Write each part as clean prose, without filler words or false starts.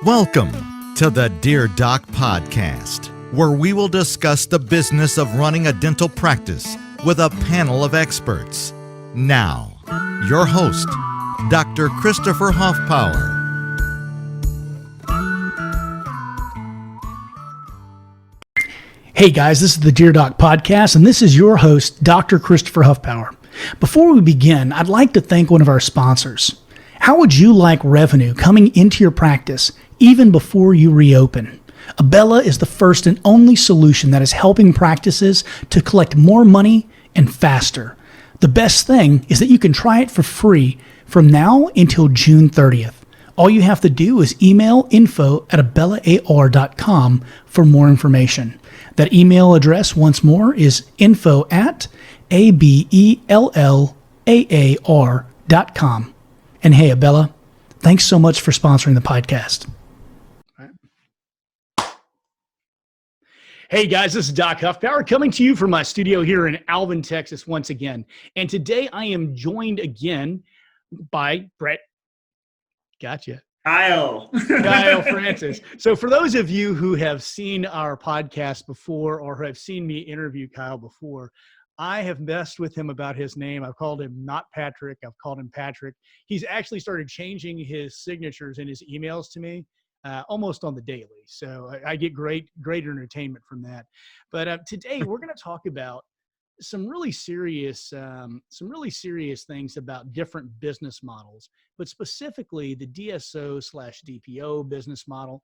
Welcome to the Dear Doc Podcast, where we will discuss the business of running a dental practice with a panel of experts. Now, your host, Dr. Christopher Hoffpower. Hey guys, this is the Dear Doc Podcast, and this is your host, Dr. Christopher Hoffpower. Before we begin, I'd like to thank one of our sponsors. How would you like revenue coming into your practice even before you reopen? Abella is the first and only solution that is helping practices to collect more money and faster. The best thing is that you can try it for free from now until June 30th. All you have to do is email info@abellaar.com for more information. That email address once more is info@abellaar.com. And hey, Abella, thanks so much for sponsoring the podcast. Hey guys, this is Doc Hoffpower coming to you from my studio here in Alvin, Texas once again. And today I am joined again by Brett. Gotcha. Kyle Francis. So for those of you who have seen our podcast before or have seen me interview Kyle before, I have messed with him about his name. I've called him not Patrick. I've called him Patrick. He's actually started changing his signatures in his emails to me almost on the daily. So I get great entertainment from that. But today we're going to talk about some really serious things about different business models, but specifically the DSO/DPO business model,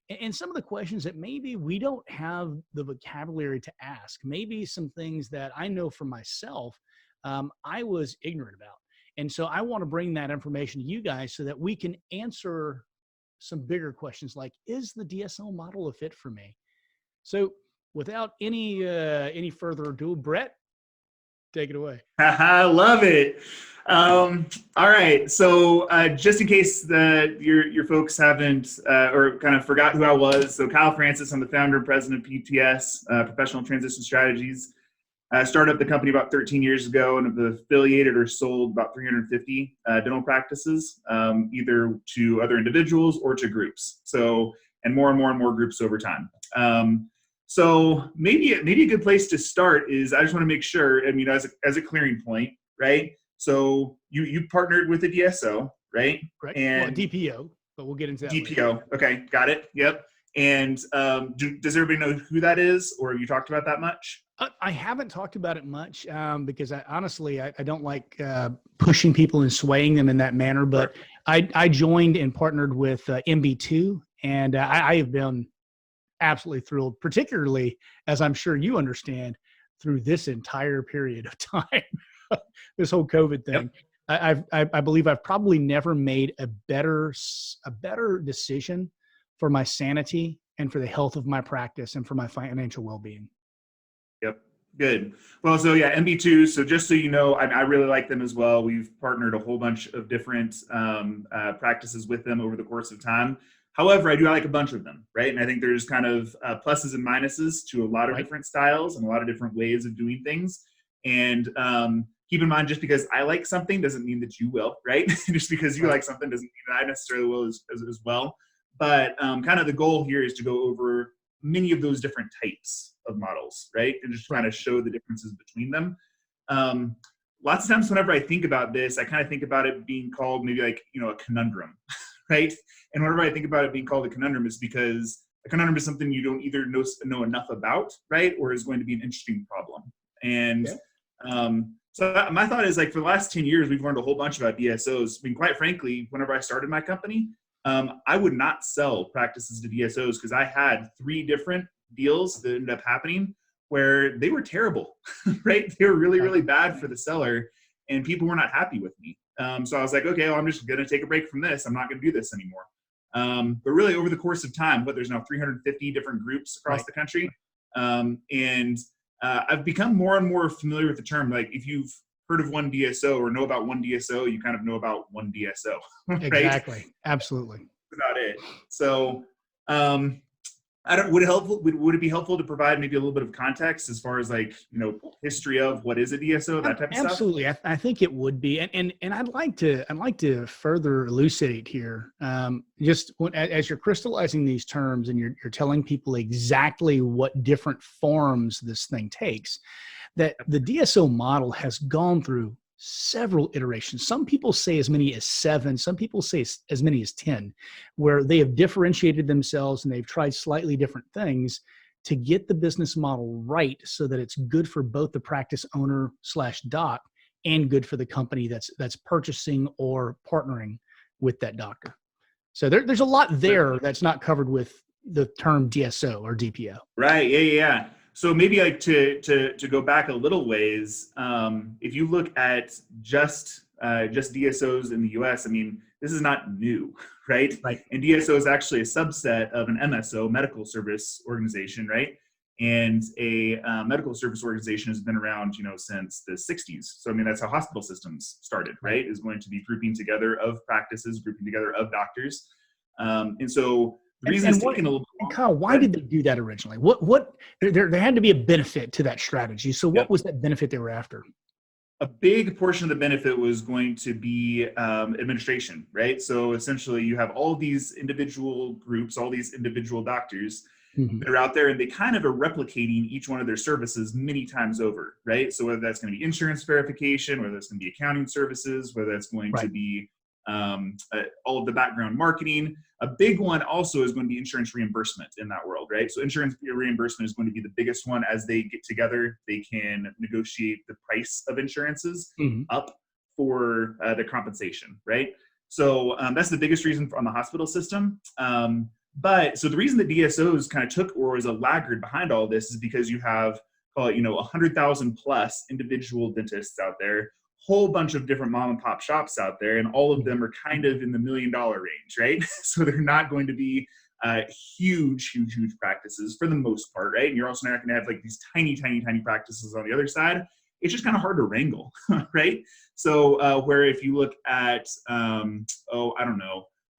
and some of the questions that maybe we don't have the vocabulary to ask. Maybe some things that I know for myself, I was ignorant about, and so I want to bring that information to you guys so that we can answer some bigger questions like, is the DSO model a fit for me? So without any further ado, Brett, take it away. I love it. All right. So just in case your folks haven't or kind of forgot who I was, so Kyle Francis, I'm the founder and president of PTS, Professional Transition Strategies. I started up the company about 13 years ago and have affiliated or sold about 350 dental practices, either to other individuals or to groups. So, and more groups over time. So maybe a good place to start is I just want to make sure, as a clearing point, right? So you partnered with a DSO, right? Correct. And DPO, but we'll get into that DPO. later. Okay, got it. Yep. And does everybody know who that is, or have you talked about that much? I haven't talked about it much because I don't like pushing people and swaying them in that manner. But sure. I joined and partnered with MB2, and I have been absolutely thrilled, particularly as I'm sure you understand through this entire period of time, this whole COVID thing. Yep. I believe I've probably never made a better decision for my sanity and for the health of my practice and for my financial well-being. Yep. Good. Well, so yeah, MB2. So just so you know, I really like them as well. We've partnered a whole bunch of different practices with them over the course of time. However, I do like a bunch of them, right? And I think there's kind of pluses and minuses to a lot of different styles and a lot of different ways of doing things. And keep in mind, just because I like something doesn't mean that you will, right? Just because you like something doesn't mean that I necessarily will as well. But kind of the goal here is to go over many of those different types of models, right? And just kind of show the differences between them. Lots of times whenever I think about this, I kind of think about it being called maybe like, a conundrum, right? And whenever I think about it being called a conundrum is because a conundrum is something you don't either know enough about, right? Or is going to be an interesting problem. And so my thought is, like, for the last 10 years, we've learned a whole bunch about DSOs. I mean, quite frankly, whenever I started my company, I would not sell practices to DSOs because I had 3 different deals that ended up happening where they were terrible, right? They were really, really bad for the seller and people were not happy with me. So I was like, okay, well, I'm just going to take a break from this. I'm not going to do this anymore. But really over the course of time, there's now 350 different groups across the country. And I've become more and more familiar with the term. Like, if you've heard of one DSO or know about one DSO, you kind of know about one DSO. Right? Exactly. Absolutely. That's about it. So Would it be helpful to provide maybe a little bit of context as far as like, history of what is a DSO, that type of stuff? Absolutely. I think it would be. And I'd like to further elucidate here. As you're crystallizing these terms and you're telling people exactly what different forms this thing takes, that the DSO model has gone through several iterations. Some people say as many as 7, some people say as many as 10, where they have differentiated themselves and they've tried slightly different things to get the business model right so that it's good for both the practice owner / doc and good for the company that's purchasing or partnering with that doctor. So there's a lot there that's not covered with the term DSO or DPO. Right. Yeah. So maybe like to go back a little ways, if you look at just DSOs in the U.S., I mean, this is not new, right? Right. And DSO is actually a subset of an MSO, medical service organization, right? And a medical service organization has been around, since the 60s. So I mean, that's how hospital systems started, right? Is going to be grouping together of practices, grouping together of doctors, and so. The reason it's taking a little bit longer. Kyle, why did they do that originally? There had to be a benefit to that strategy. So what was that benefit they were after? A big portion of the benefit was going to be administration, right? So essentially you have all these individual groups, all these individual doctors that are out there, and they kind of are replicating each one of their services many times over, right? So whether that's going to be insurance verification, whether that's going to be accounting services, whether that's going to be all of the background marketing. A big one also is going to be insurance reimbursement in that world, right? So insurance reimbursement is going to be the biggest one. As they get together, they can negotiate the price of insurances up for the compensation, right? So that's the biggest reason on the hospital system. But so the reason that DSOs kind of took or was a laggard behind all this is because you have, call it, 100,000 plus individual dentists out there, whole bunch of different mom and pop shops out there, and all of them are kind of in the $1 million range, right? So they're not going to be huge practices for the most part, right? And you're also not going to have like these tiny practices on the other side. It's just kind of hard to wrangle, right? So where if you look at,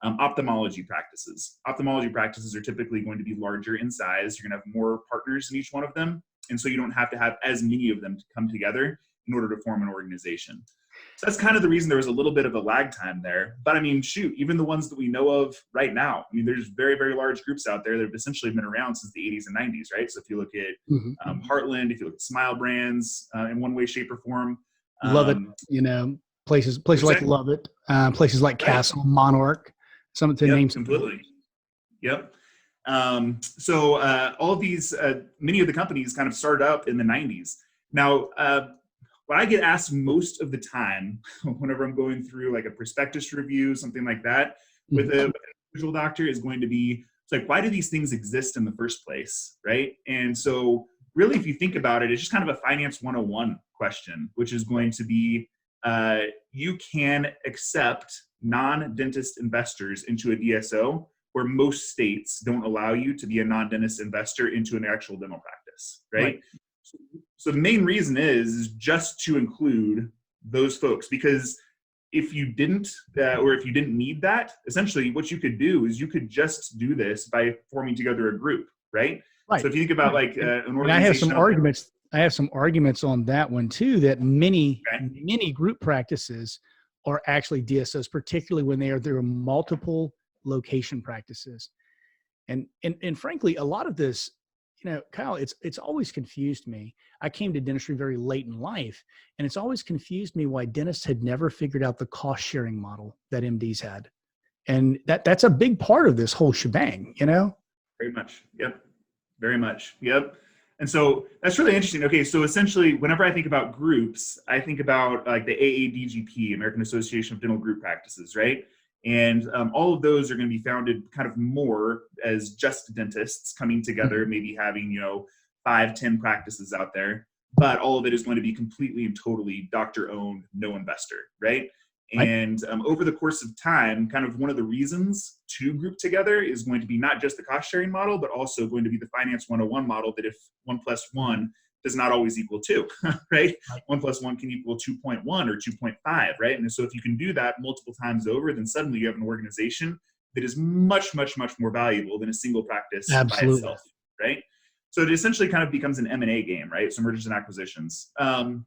ophthalmology practices. Ophthalmology practices are typically going to be larger in size. You're going to have more partners in each one of them. And so you don't have to have as many of them to come together in order to form an organization. So that's kind of the reason there was a little bit of a lag time there. But I mean, shoot, even the ones that we know of right now, I mean, there's very, very large groups out there that have essentially been around since the 80s and 90s, right? So if you look at Heartland, if you look at Smile Brands in one way, shape, or form. Love it, places like Love It, places like Castle, Monarch, some of the names. Completely. Yep. So all of these, many of the companies kind of started up in the 90s. Now, what I get asked most of the time whenever I'm going through like a prospectus review, something like that, with an individual doctor is going to be, it's like, why do these things exist in the first place, right? And so really, if you think about it, it's just kind of a finance 101 question, which is going to be, you can accept non-dentist investors into a DSO where most states don't allow you to be a non-dentist investor into an actual dental practice, right? So the main reason is just to include those folks, because if you didn't, or if you didn't need that, essentially what you could do is you could just do this by forming together a group, right? So if you think about like an organization. And I have some arguments on that one too, that many group practices are actually DSOs, particularly when there are multiple location practices. And frankly, a lot of this, Kyle, it's always confused me. I came to dentistry very late in life, and it's always confused me why dentists had never figured out the cost sharing model that MDs had. And that's a big part of this whole shebang, Very much. Yep. Very much. Yep. And so that's really interesting. Okay. So essentially, whenever I think about groups, I think about like the AADGP, American Association of Dental Group Practices, right? And all of those are going to be founded kind of more as just dentists coming together, maybe having, 5-10 practices out there, but all of it is going to be completely and totally doctor owned, no investor, right? And over the course of time, kind of one of the reasons to group together is going to be not just the cost sharing model, but also going to be the finance 101 model, that if 1 + 1 does not always equal 2, right? 1 + 1 can equal 2.1 or 2.5, right? And so if you can do that multiple times over, then suddenly you have an organization that is much, much, much more valuable than a single practice Absolutely. by itself, right? So it essentially kind of becomes an M&A game, right? So mergers and acquisitions. My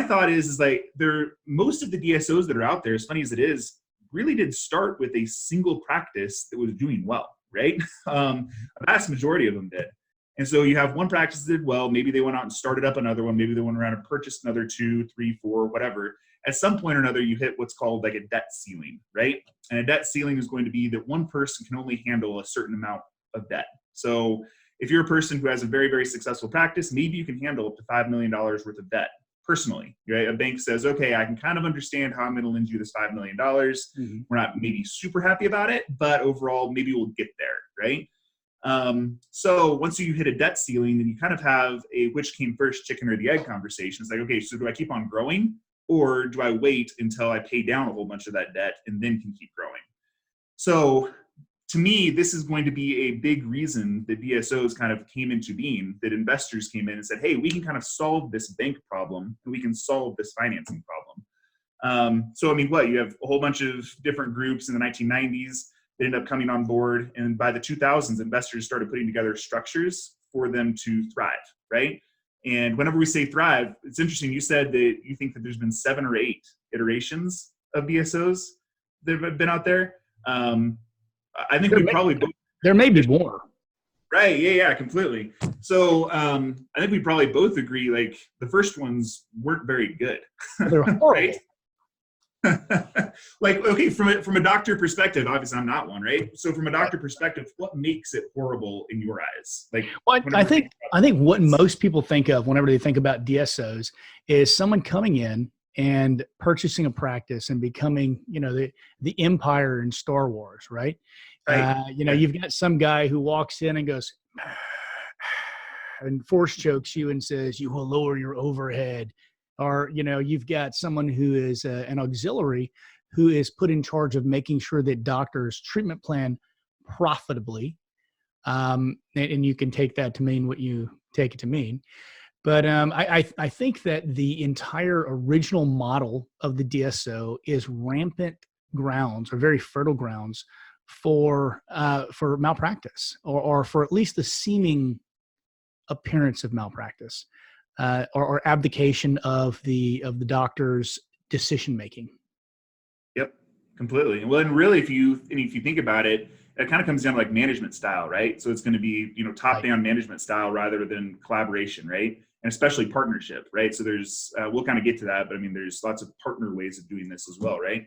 thought is like most of the DSOs that are out there, as funny as it is, really did start with a single practice that was doing well, right? A vast majority of them did. And so you have one practice that did well, maybe they went out and started up another one, maybe they went around and purchased another 2, 3, 4, whatever. At some point or another, you hit what's called like a debt ceiling, right? And a debt ceiling is going to be that one person can only handle a certain amount of debt. So if you're a person who has a very, very successful practice, maybe you can handle up to $5 million worth of debt personally, right? A bank says, okay, I can kind of understand how I'm going to lend you this $5 million. Mm-hmm. We're not maybe super happy about it, but overall, maybe we'll get there, right? So once you hit a debt ceiling, then you kind of have a which came first, chicken or the egg conversation. It's like, okay, so do I keep on growing, or do I wait until I pay down a whole bunch of that debt and then can keep growing? So to me, this is going to be a big reason that DSOs kind of came into being, that investors came in and said, hey, we can kind of solve this bank problem and we can solve this financing problem. So I mean, you have a whole bunch of different groups in the 1990s that ended up coming on board. And by the 2000s, investors started putting together structures for them to thrive, right? And whenever we say thrive, it's interesting. You said that you think that there's been 7 or 8 iterations of DSOs that have been out there. I think there may be more. Right. Yeah, completely. So I think we probably both agree, like the first ones weren't very good. They're horrible. Right? Like, okay, from a doctor perspective, obviously I'm not one, right? So from a doctor perspective, what makes it horrible in your eyes? Like, well, I think what most people think of whenever they think about DSOs is someone coming in and purchasing a practice and becoming, the Empire in Star Wars, right? Right. You've got some guy who walks in and goes and force chokes you and says, you will lower your overhead. Or, you've got someone who is an auxiliary who is put in charge of making sure that doctors treatment plan profitably. And you can take that to mean what you take it to mean. But I think that the entire original model of the DSO is rampant grounds, or very fertile grounds for malpractice, or for at least the seeming appearance of malpractice. Or abdication of the doctor's decision making. Yep, completely. Well, and really, if you think about it, it kind of comes down to like management style, right? So it's going to be top-down management style rather than collaboration, right? And especially partnership, right? So there's we'll kind of get to that, but I mean, there's lots of partner ways of doing this as well, right?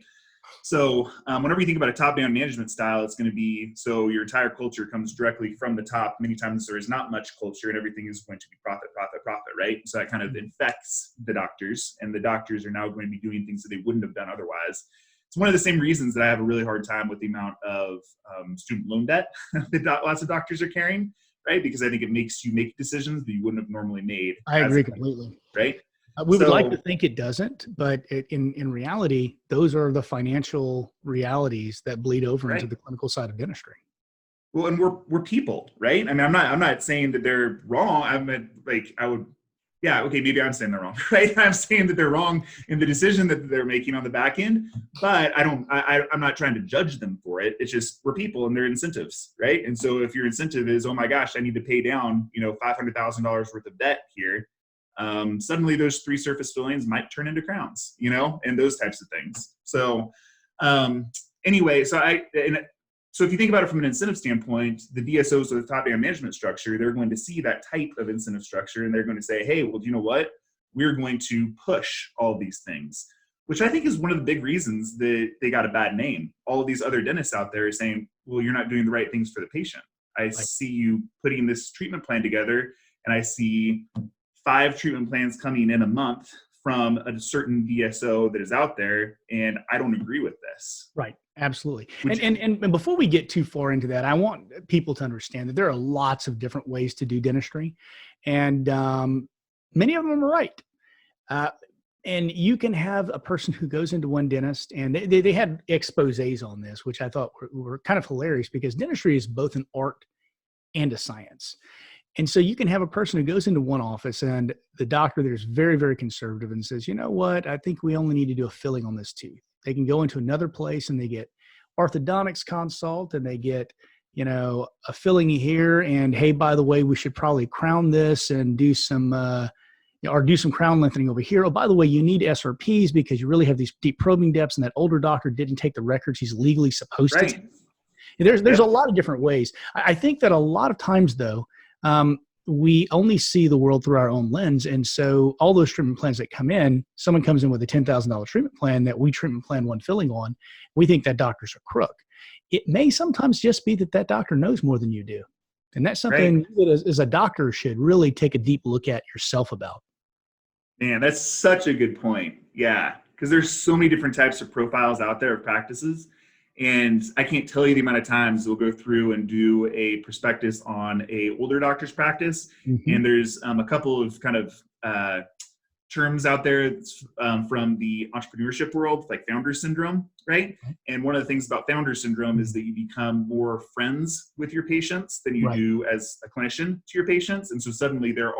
So whenever you think about a top-down management style, it's going to be, so your entire culture comes directly from the top. Many times there is not much culture and everything is going to be profit, right? So that kind of infects the doctors, and the doctors are now going to be doing things that they wouldn't have done otherwise. It's one of the same reasons that I have a really hard time with the amount of student loan debt that lots of doctors are carrying, right? Because I think it makes you make decisions that you wouldn't have normally made. I agree completely. Right? We would like to think it doesn't, but in reality, those are the financial realities that bleed over into the clinical side of dentistry. Well, and we're people, right? I mean, I'm not saying that they're wrong. Maybe I'm saying they're wrong, right? I'm saying that they're wrong in the decision that they're making on the back end, but I'm not trying to judge them for it. It's just we're people and their incentives, right? And so if your incentive is, oh my gosh, I need to pay down, $500,000 worth of debt here. Suddenly those 3 surface fillings might turn into crowns, and those types of things. So so if you think about it from an incentive standpoint, the DSOs with the top-down management structure, they're going to see that type of incentive structure, and they're going to say, hey, well, do you know what? We're going to push all these things, which I think is one of the big reasons that they got a bad name. All of these other dentists out there are saying, well, you're not doing the right things for the patient. I see you putting this treatment plan together, and I see 5 treatment plans coming in a month from a certain DSO that is out there, and I don't agree with this. Right. Absolutely. And before we get too far into that, I want people to understand that there are lots of different ways to do dentistry, and many of them are right. And you can have a person who goes into one dentist, and they had exposés on this, which I thought were kind of hilarious, because dentistry is both an art and a science. And so you can have a person who goes into one office, and the doctor there is very, very conservative and says, you know what, I think we only need to do a filling on this tooth. They can go into another place and they get orthodontics consult, and they get, a filling here, and hey, by the way, we should probably crown this and do some or do some crown lengthening over here. Oh, by the way, you need SRPs because you really have these deep probing depths, and that older doctor didn't take the records he's legally supposed to. There's a lot of different ways. I think that a lot of times, though, we only see the world through our own lens. And so all those treatment plans that come in, someone comes in with a $10,000 treatment plan that we treatment plan one filling on, we think that doctor's a crook. It may sometimes just be that doctor knows more than you do. And that's something that as a doctor should really take a deep look at yourself about. Man, that's such a good point. Yeah, because there's so many different types of profiles out there of practices. And I can't tell you the amount of times we'll go through and do a prospectus on a older doctor's practice. Mm-hmm. And there's a couple of kind of terms out there from the entrepreneurship world, like founder syndrome, right? And one of the things about founder syndrome is that you become more friends with your patients than you do as a clinician to your patients. And so suddenly there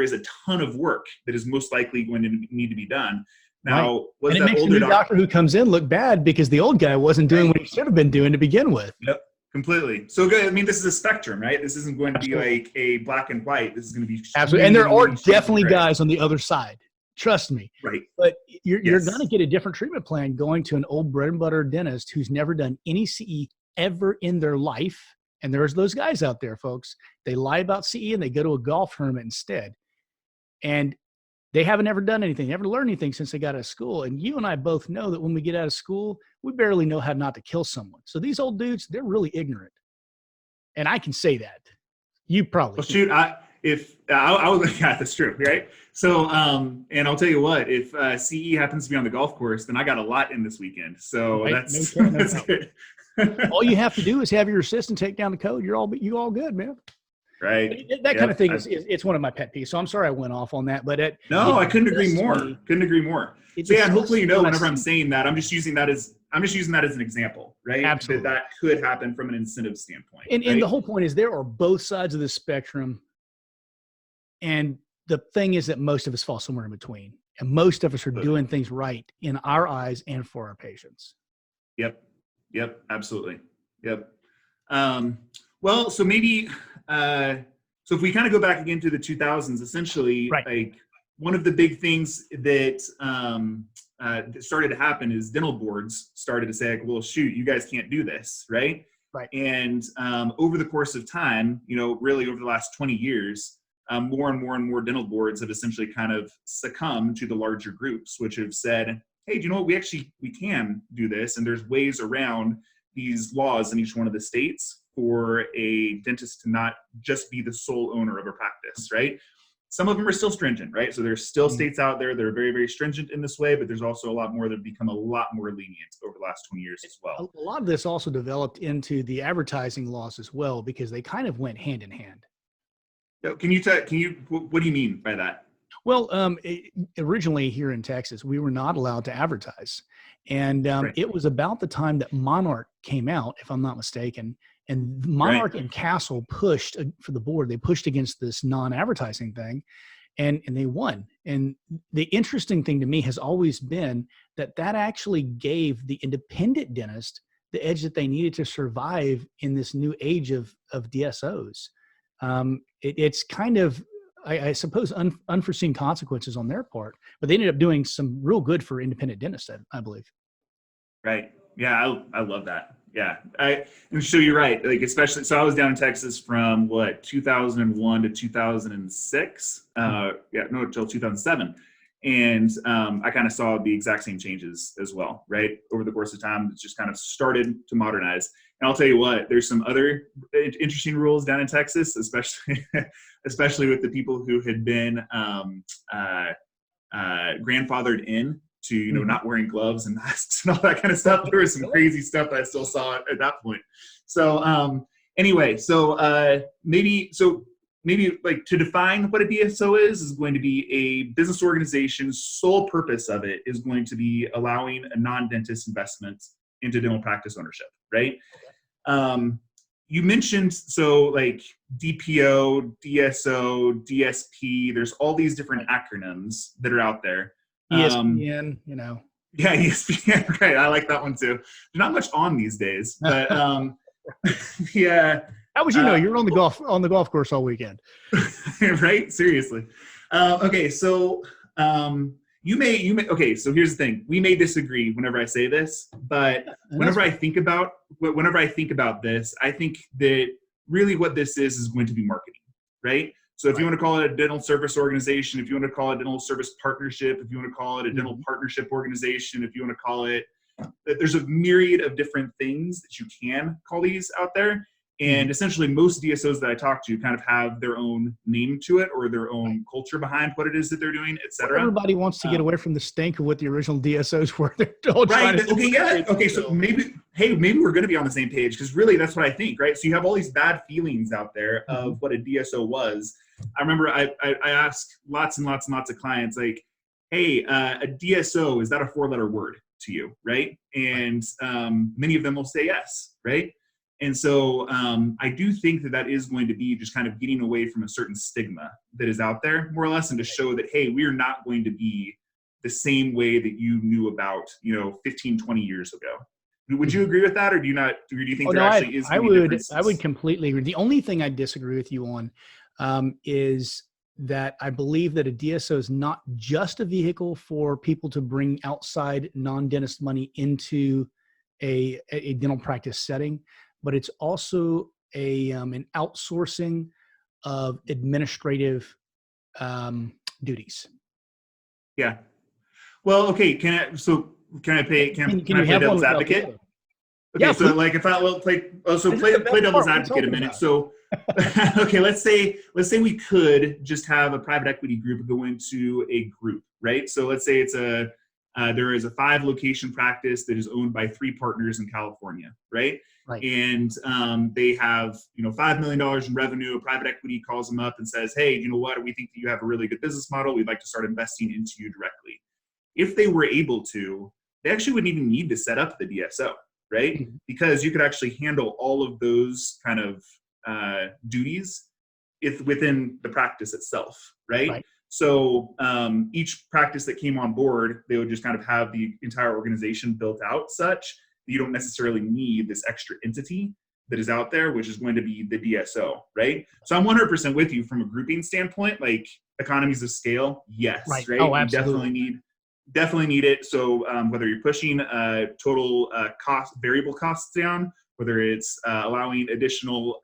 is a ton of work that is most likely going to need to be done. Now, and it makes the new doctor who comes in look bad because the old guy wasn't doing what he should have been doing to begin with. Yep, completely. So good. I mean, this is a spectrum, right? This isn't going to be like a black and white. This is going to be absolutely. And there are definitely guys on the other side. Trust me. Right. But you're going to get a different treatment plan going to an old bread and butter dentist who's never done any CE ever in their life. And there's those guys out there, folks. They lie about CE and they go to a golf tournament instead. And they haven't ever done anything, never learned anything since they got out of school. And you and I both know that when we get out of school, we barely know how not to kill someone. So these old dudes, they're really ignorant. And I can say that. You probably shoot. I was, yeah, that's true, right? So, and I'll tell you what, if CE happens to be on the golf course, then I got a lot in this weekend. So that's good. All you have to do is have your assistant take down the code. You all good, man. Right. That kind of thing it's one of my pet peeves. So I'm sorry I went off on that, but I couldn't agree more. So yeah, and hopefully, whenever I'm saying that, I'm just using that as an example, right? Absolutely. That could happen from an incentive standpoint. And the whole point is there are both sides of the spectrum. And the thing is that most of us fall somewhere in between. And most of us are doing things right in our eyes and for our patients. Yep. Absolutely. Yep. Well, so maybe, so if we kind of go back again to the 2000s, essentially, like one of the big things that started to happen is dental boards started to say, like, well, shoot, you guys can't do this, right? Right. And over the course of time, really over the last 20 years, more and more dental boards have essentially kind of succumbed to the larger groups, which have said, hey, do you know what? We can do this. And there's ways around these laws in each one of the states for a dentist to not just be the sole owner of a practice, right? Some of them are still stringent, right? So there's still states out there that are very, very stringent in this way, but there's also a lot more that have become a lot more lenient over the last 20 years as well. A lot of this also developed into the advertising laws as well, because they kind of went hand in hand. What do you mean by that? Well, originally here in Texas, we were not allowed to advertise. And it was about the time that Monarch came out, if I'm not mistaken. And Monarch and Castle pushed for the board. They pushed against this non-advertising thing, and they won. And the interesting thing to me has always been that actually gave the independent dentist the edge that they needed to survive in this new age of DSOs. It's kind of, I suppose, unforeseen consequences on their part, but they ended up doing some real good for independent dentists, I believe. Right. Yeah, I love that. Yeah. And so you're right. Like, especially, so I was down in Texas from 2001 to 2006. Until 2007. And I kind of saw the exact same changes as well, right? Over the course of time, it's just kind of started to modernize. And I'll tell you what, there's some other interesting rules down in Texas, especially with the people who had been grandfathered in to, not wearing gloves and masks and all that kind of stuff. There was some crazy stuff that I still saw at that point. So anyway, maybe like to define what a DSO is going to be a business organization's sole purpose of it is going to be allowing a non-dentist investment into dental practice ownership, right? You mentioned, so like DPO, DSO, DSP, there's all these different acronyms that are out there. ESPN, Yeah, ESPN, right. I like that one too. There's not much on these days, but yeah. How would you know? You're on the golf course all weekend. Right? Seriously. Okay, so you may. Okay, so here's the thing. We may disagree whenever I say this, but whenever I think about this, I think that really what this is going to be marketing, right? So if you want to call it a dental service organization, if you want to call it a dental service partnership, if you want to call it a dental partnership organization, if you want to call it, there's a myriad of different things that you can call these out there. And essentially most DSOs that I talk to kind of have their own name to it or their own culture behind what it is that they're doing, et cetera. Everybody wants to get away from the stink of what the original DSOs were. They're all trying to okay, yeah. Okay, so maybe we're going to be on the same page because really that's what I think, right? So you have all these bad feelings out there of what a DSO was. I remember I asked lots and lots and lots of clients like, hey, a DSO, is that a 4-letter word to you, right? And many of them will say yes, right? And so I do think that is going to be just kind of getting away from a certain stigma that is out there, more or less, and to show that, hey, we're not going to be the same way that you knew about, 15, 20 years ago. Would you agree with that, or do you not? Or do you think actually is? I would completely agree. The only thing I disagree with you on is that I believe that a DSO is not just a vehicle for people to bring outside non-dentist money into a dental practice setting, but it's also an outsourcing of administrative duties. Yeah. Well, okay. Can I play devil's advocate? Okay, yeah, so like if I will play devil's advocate a minute. So okay, let's say we could just have a private equity group go into a group, right? So let's say it's there is a 5-location practice that is owned by 3 partners in California, right? Right. And they have $5 million in revenue. A private equity calls them up and says, hey, you know what? We think that you have a really good business model. We'd like to start investing into you directly. If they were able to, they actually wouldn't even need to set up the DSO, right? Mm-hmm. Because you could actually handle all of those kind of duties within the practice itself, right? So each practice that came on board, they would just kind of have the entire organization built out such that you don't necessarily need this extra entity that is out there, which is going to be the DSO, right? So I'm 100% with you from a grouping standpoint, like economies of scale, yes, right? Oh, absolutely. You definitely need it. So whether you're pushing total variable costs down, whether it's allowing additional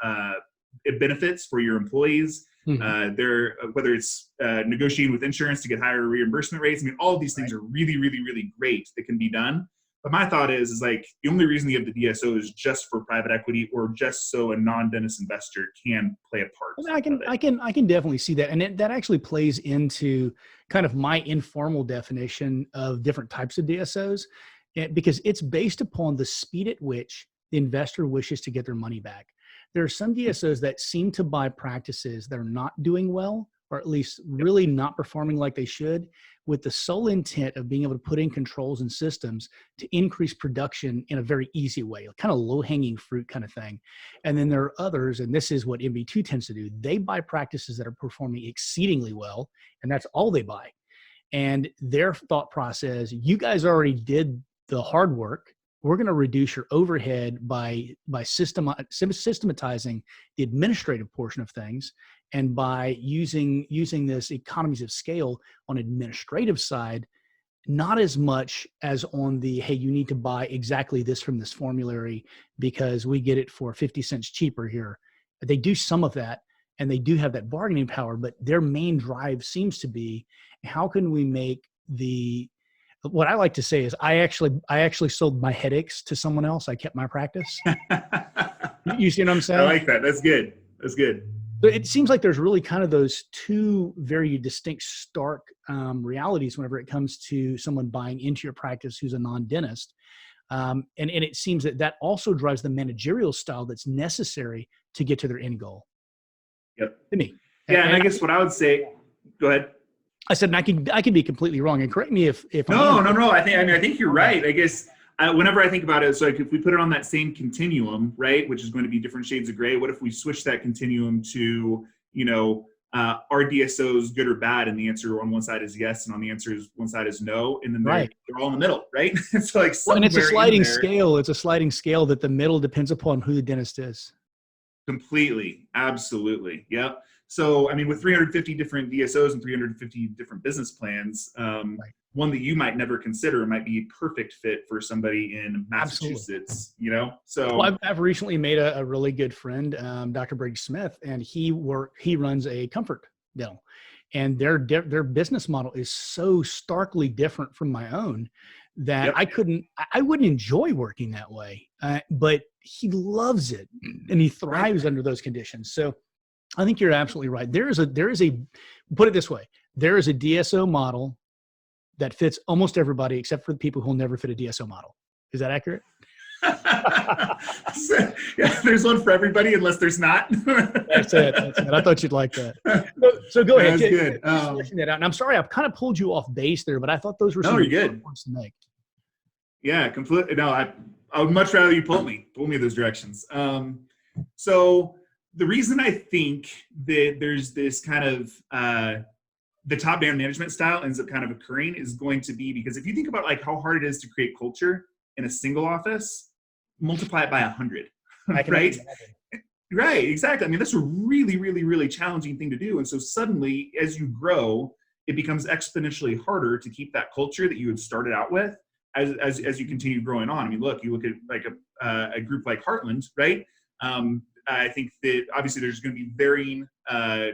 benefits for your employees, whether it's negotiating with insurance to get higher reimbursement rates. I mean, all of these things are really, really, really great that can be done. But my thought is like the only reason you have the DSO is just for private equity or just so a non-dentist investor can play a part. I can definitely see that, and that actually plays into kind of my informal definition of different types of DSOs, because it's based upon the speed at which the investor wishes to get their money back. There are some DSOs that seem to buy practices that are not doing well, or at least really not performing like they should, with the sole intent of being able to put in controls and systems to increase production in a very easy way, kind of low-hanging fruit kind of thing. And then there are others, and this is what MB2 tends to do. They buy practices that are performing exceedingly well, and that's all they buy. And their thought process, you guys already did the hard work. We're going to reduce your overhead by systematizing the administrative portion of things, and by using this economies of scale on administrative side, not as much as on the, hey, you need to buy exactly this from this formulary because we get it for 50 cents cheaper here. They do some of that, and they do have that bargaining power, but their main drive seems to be, how can we make what I like to say is I actually sold my headaches to someone else. I kept my practice. You see what I'm saying? I like that. That's good. That's good. But it seems like there's really kind of those two very distinct, stark realities whenever it comes to someone buying into your practice who's a non-dentist. And it seems that also drives the managerial style that's necessary to get to their end goal. Yep. To me. Yeah, and I guess what I would say, go ahead. I said, and I can be completely wrong, and correct me if No. I think you're right. I guess whenever I think about it, so like if we put it on that same continuum, right, which is going to be different shades of gray. What if we switch that continuum to are DSOs good or bad? And the answer on one side is yes, and on the answer is one side is no, and then they're all in the middle, right? It's like well, and it's a sliding in there, scale. It's a sliding scale that the middle depends upon who the dentist is. Completely, absolutely, yep. So, I mean, with 350 different DSOs and 350 different business plans, one that you might never consider might be a perfect fit for somebody in Massachusetts, you know? So well, I've recently made a really good friend, Dr. Brady Smith, and he runs a comfort dental, and their business model is so starkly different from my own that I wouldn't enjoy working that way, but he loves it and he thrives under those conditions. So I think you're absolutely right. There is a put it this way, there is a DSO model that fits almost everybody except for the people who will never fit a DSO model. Is that accurate? Yeah, there's one for everybody unless there's not. That's it. I thought you'd like that. So go ahead. That's good. That out. And I'm sorry, I've kind of pulled you off base there, but I thought those were some good points to make. Yeah, completely. No, I would much rather you pull me those directions. So the reason I think that there's this kind of the top-down management style ends up kind of occurring is going to be because if you think about like how hard it is to create culture in a single office, multiply it by 100, right? Right, exactly. I mean, that's a really, really, really challenging thing to do. And so suddenly, as you grow, it becomes exponentially harder to keep that culture that you had started out with as you continue growing on. I mean, look, you look at like a group like Heartland, right? I think that obviously there's going to be varying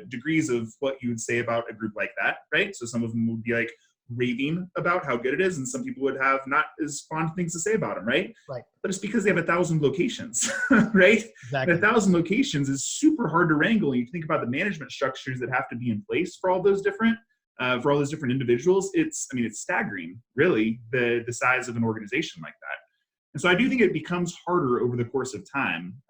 degrees of what you would say about a group like that, right? So some of them would be like raving about how good it is, and some people would have not as fond things to say about them, right? Right. But it's because they have 1,000 locations, right? Exactly. And 1,000 locations is super hard to wrangle. And you think about the management structures that have to be in place for all those different individuals. It's staggering, really, the size of an organization like that. And so I do think it becomes harder over the course of time.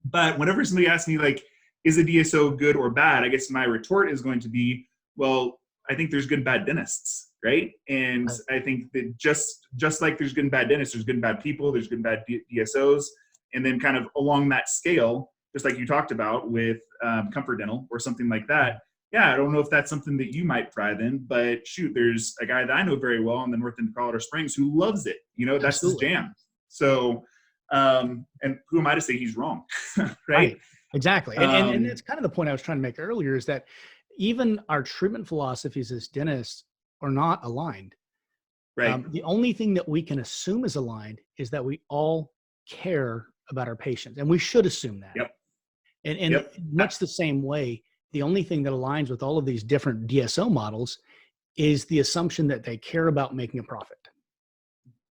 But whenever somebody asks me, like, is a DSO good or bad? I guess my retort is going to be, well, I think there's good and bad dentists, right? And I think that just like there's good and bad dentists, there's good and bad people, there's good and bad DSOs. And then kind of along that scale, just like you talked about with Comfort Dental or something like that, yeah, I don't know if that's something that you might thrive in, but shoot, there's a guy that I know very well in the north end of Colorado Springs who loves it. You know, that's his jam. So, and who am I to say he's wrong, right? Exactly. And that's kind of the point I was trying to make earlier is that even our treatment philosophies as dentists are not aligned. Right. The only thing that we can assume is aligned is that we all care about our patients, and we should assume that. Yep. And much the same way, the only thing that aligns with all of these different DSO models is the assumption that they care about making a profit.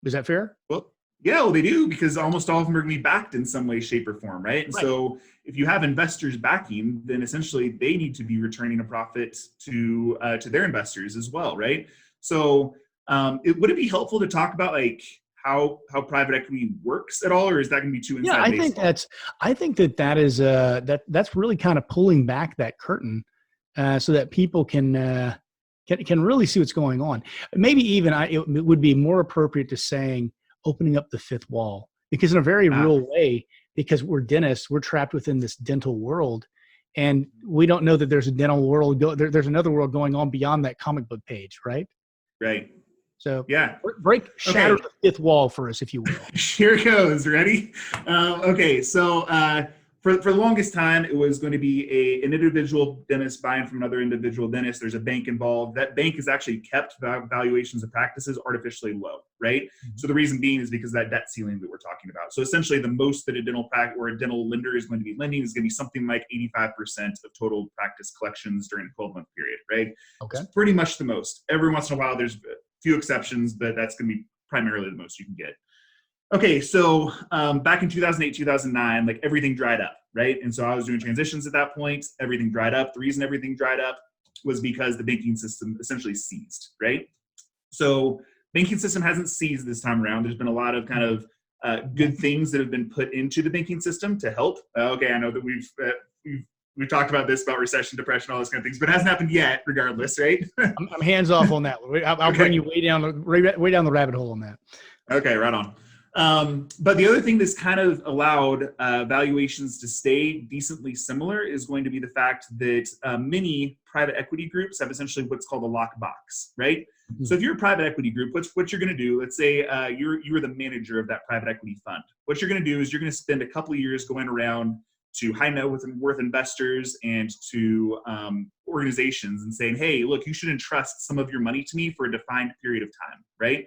Is that fair? Well, they do, because almost all of them are going to be backed in some way, shape, or form, right? And so if you have investors backing, then essentially they need to be returning a profit to their investors as well, right? So would it be helpful to talk about like how private equity works at all, or is that going to be too inside baseball? I think that is that's really kind of pulling back that curtain so that people can really see what's going on. Maybe even it would be more appropriate to saying opening up the fifth wall, because in a very real way, because we're dentists, we're trapped within this dental world, and we don't know that there's a dental world. There's another world going on beyond that comic book page, right? Right. So yeah, shatter the fifth wall for us, if you will. Here goes. Ready? Okay. So for the longest time, it was going to be an individual dentist buying from another individual dentist. There's a bank involved. That bank has actually kept valuations of practices artificially low, right? Mm-hmm. So the reason being is because of that debt ceiling that we're talking about. So essentially, the most that a dental practice or a dental lender is going to be lending is going to be something like 85% of total practice collections during a 12-month period, right? Okay. It's pretty much the most. Every once in a while, there's a few exceptions, but that's going to be primarily the most you can get. Okay, so back in 2008, 2009, like everything dried up, right? And so I was doing transitions at that point. Everything dried up. The reason everything dried up was because the banking system essentially seized, right? So banking system hasn't seized this time around. There's been a lot of kind of good things that have been put into the banking system to help. Okay, I know that we've talked about this, about recession, depression, all those kind of things, but it hasn't happened yet, regardless, right? I'm hands off on that. I'll bring you way down the rabbit hole on that. Okay, right on. But the other thing that's kind of allowed valuations to stay decently similar is going to be the fact that many private equity groups have essentially what's called a lockbox, right? Mm-hmm. So if you're a private equity group, what you're going to do, let's say you're the manager of that private equity fund. What you're going to do is you're going to spend a couple of years going around to high net worth investors and to organizations and saying, hey, look, you should entrust some of your money to me for a defined period of time, right?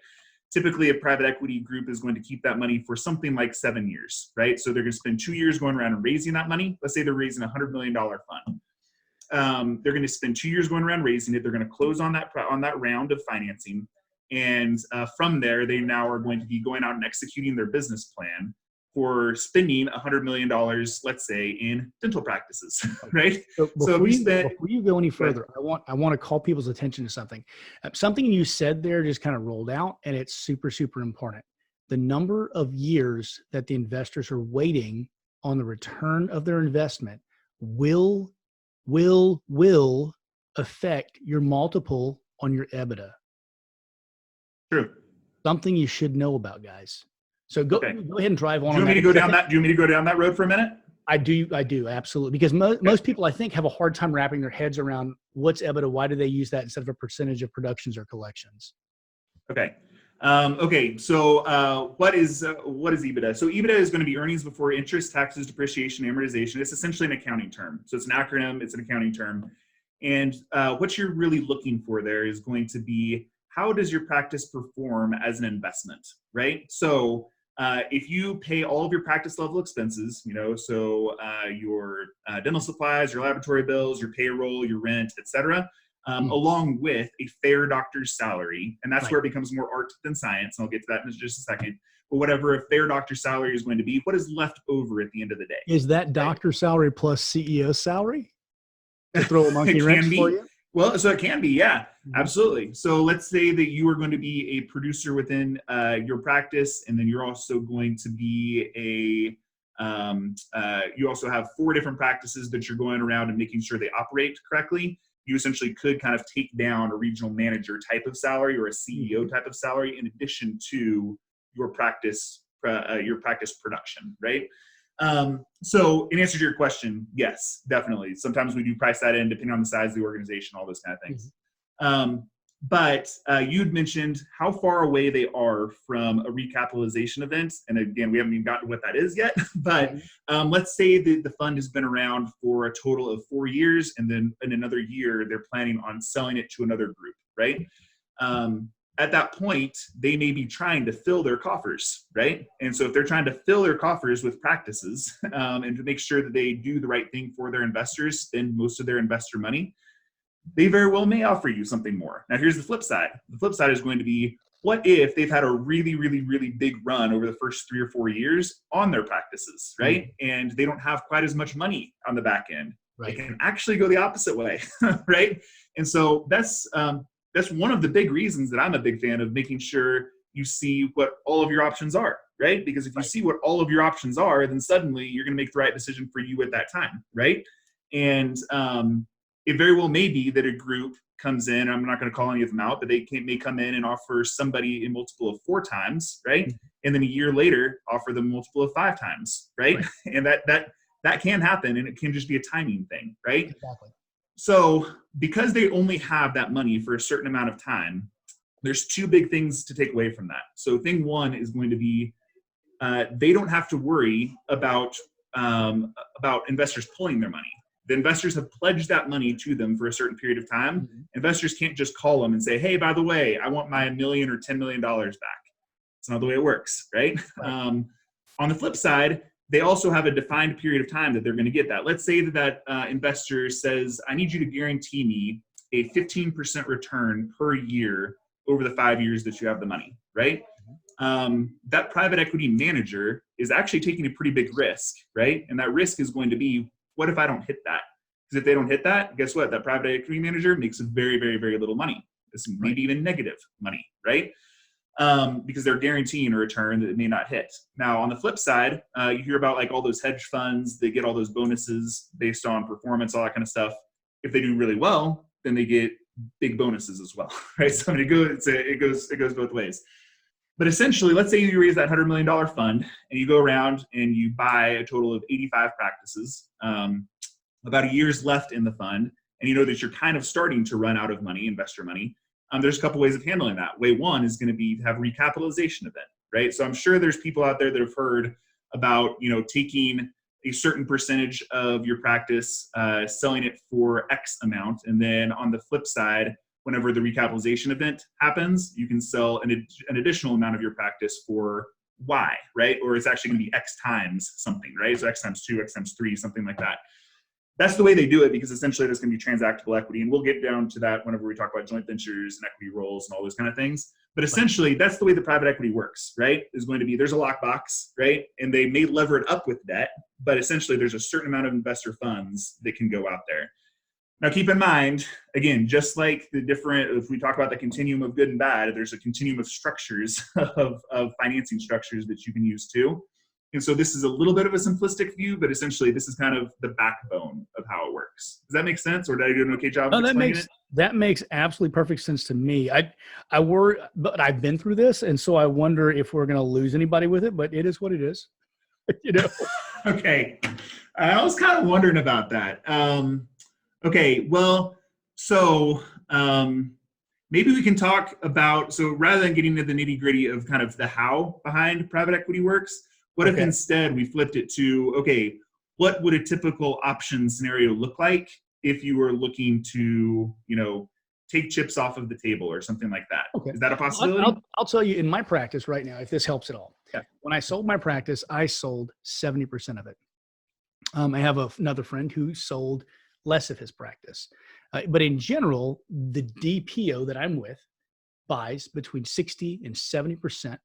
Typically, a private equity group is going to keep that money for something like 7 years, right? So they're going to spend 2 years going around and raising that money. Let's say they're raising a $100 million fund. They're going to spend 2 years going around raising it. They're going to close on that round of financing. And from there, they now are going to be going out and executing their business plan for spending $100 million, let's say, in dental practices, right? So before you go any further, I want to call people's attention to something. Something you said there just kind of rolled out, and it's super, super important. The number of years that the investors are waiting on the return of their investment will affect your multiple on your EBITDA. True. Something you should know about, guys. So go ahead and drive on. Do you want me to go down that? Do you want me to go down that road for a minute? I do, absolutely. Because most people, I think, have a hard time wrapping their heads around what's EBITDA. Why do they use that instead of a percentage of productions or collections? Okay. So what is EBITDA? So EBITDA is going to be earnings before interest, taxes, depreciation, amortization. It's essentially an accounting term. So it's an acronym. It's an accounting term. And what you're really looking for there is going to be, how does your practice perform as an investment, right? So if you pay all of your practice level expenses, so your dental supplies, your laboratory bills, your payroll, your rent, et cetera, along with a fair doctor's salary, and that's where it becomes more art than science, and I'll get to that in just a second, but whatever a fair doctor's salary is going to be, what is left over at the end of the day? Is that doctor's salary plus CEO salary? To throw a monkey wrench for you? Well, so it can be, yeah, absolutely. So let's say that you are going to be a producer within your practice, and then you're also going to be you also have 4 different practices that you're going around and making sure they operate correctly. You essentially could kind of take down a regional manager type of salary or a CEO type of salary in addition to your practice production, right? So in answer to your question, yes, definitely. Sometimes we do price that in depending on the size of the organization, all those kind of things. But you'd mentioned how far away they are from a recapitalization event. And again, we haven't even gotten to what that is yet, but let's say that the fund has been around for a total of 4 years, and then in another year, they're planning on selling it to another group, right? At that point, they may be trying to fill their coffers, right? And so if they're trying to fill their coffers with practices and to make sure that they do the right thing for their investors, spend most of their investor money, they very well may offer you something more. Now, here's the flip side. The flip side is going to be, what if they've had a really, really, really big run over the first 3 or 4 years on their practices, right? And they don't have quite as much money on the back end. Right. It can actually go the opposite way, right? And so that's one of the big reasons that I'm a big fan of making sure you see what all of your options are, right? Because if you see what all of your options are, then suddenly you're going to make the right decision for you at that time, right? And it very well may be that a group comes in, I'm not going to call any of them out, but they may come in and offer somebody a multiple of 4 times, right? And then a year later, offer them a multiple of 5 times, right? And that can happen, and it can just be a timing thing, right? Exactly. So because they only have that money for a certain amount of time, there's 2 big things to take away from that. So thing 1 is going to be they don't have to worry about investors pulling their money. The investors have pledged that money to them for a certain period of time. Investors can't just call them and say, hey, by the way, I want my $1 million or $10 million back. It's not the way it works, right? On the flip side, they also have a defined period of time that they're going to get that. Let's say that investor says, I need you to guarantee me a 15% return per year over the 5 years that you have the money, right? That private equity manager is actually taking a pretty big risk, right? And that risk is going to be, what if I don't hit that? Because if they don't hit that, guess what? That private equity manager makes very, very, very little money. It's maybe even negative money, right? Because they're guaranteeing a return that it may not hit. Now, on the flip side, you hear about like all those hedge funds, they get all those bonuses based on performance, all that kind of stuff. If they do really well, then they get big bonuses as well, right? So it goes both ways. But essentially, let's say you raise that $100 million fund and you go around and you buy a total of 85 practices, about a year's left in the fund, and you know that you're kind of starting to run out of money, investor money. There's a couple ways of handling that. Way one is going to be to have a recapitalization event, right? So I'm sure there's people out there that have heard about, taking a certain percentage of your practice, selling it for X amount, and then on the flip side, whenever the recapitalization event happens, you can sell an additional amount of your practice for Y, right? Or it's actually going to be X times something, right? So X times 2, X times 3, something like that. That's the way they do it, because essentially there's going to be transactable equity. And we'll get down to that whenever we talk about joint ventures and equity roles and all those kind of things. But essentially, that's the way the private equity works, right? Is going to be, there's a lockbox, right? And they may lever it up with debt, but essentially there's a certain amount of investor funds that can go out there. Now, keep in mind, again, just like if we talk about the continuum of good and bad, there's a continuum of structures of financing structures that you can use too. And so this is a little bit of a simplistic view, but essentially this is kind of the backbone of how it works. Does that make sense? Or did I do an okay job of explaining it? That makes absolutely perfect sense to me. I worry, but I've been through this, and so I wonder if we're going to lose anybody with it, but it is what it is. Okay. I was kind of wondering about that. Okay, well, so maybe we can talk about, so rather than getting into the nitty gritty of kind of the how behind private equity works, what if instead we flipped it to, okay, what would a typical option scenario look like if you were looking to, take chips off of the table or something like that? Okay. Is that a possibility? I'll tell you, in my practice right now, if this helps at all. Yeah. When I sold my practice, I sold 70% of it. I have another friend who sold less of his practice. But in general, the DPO that I'm with buys between 60 and 70%.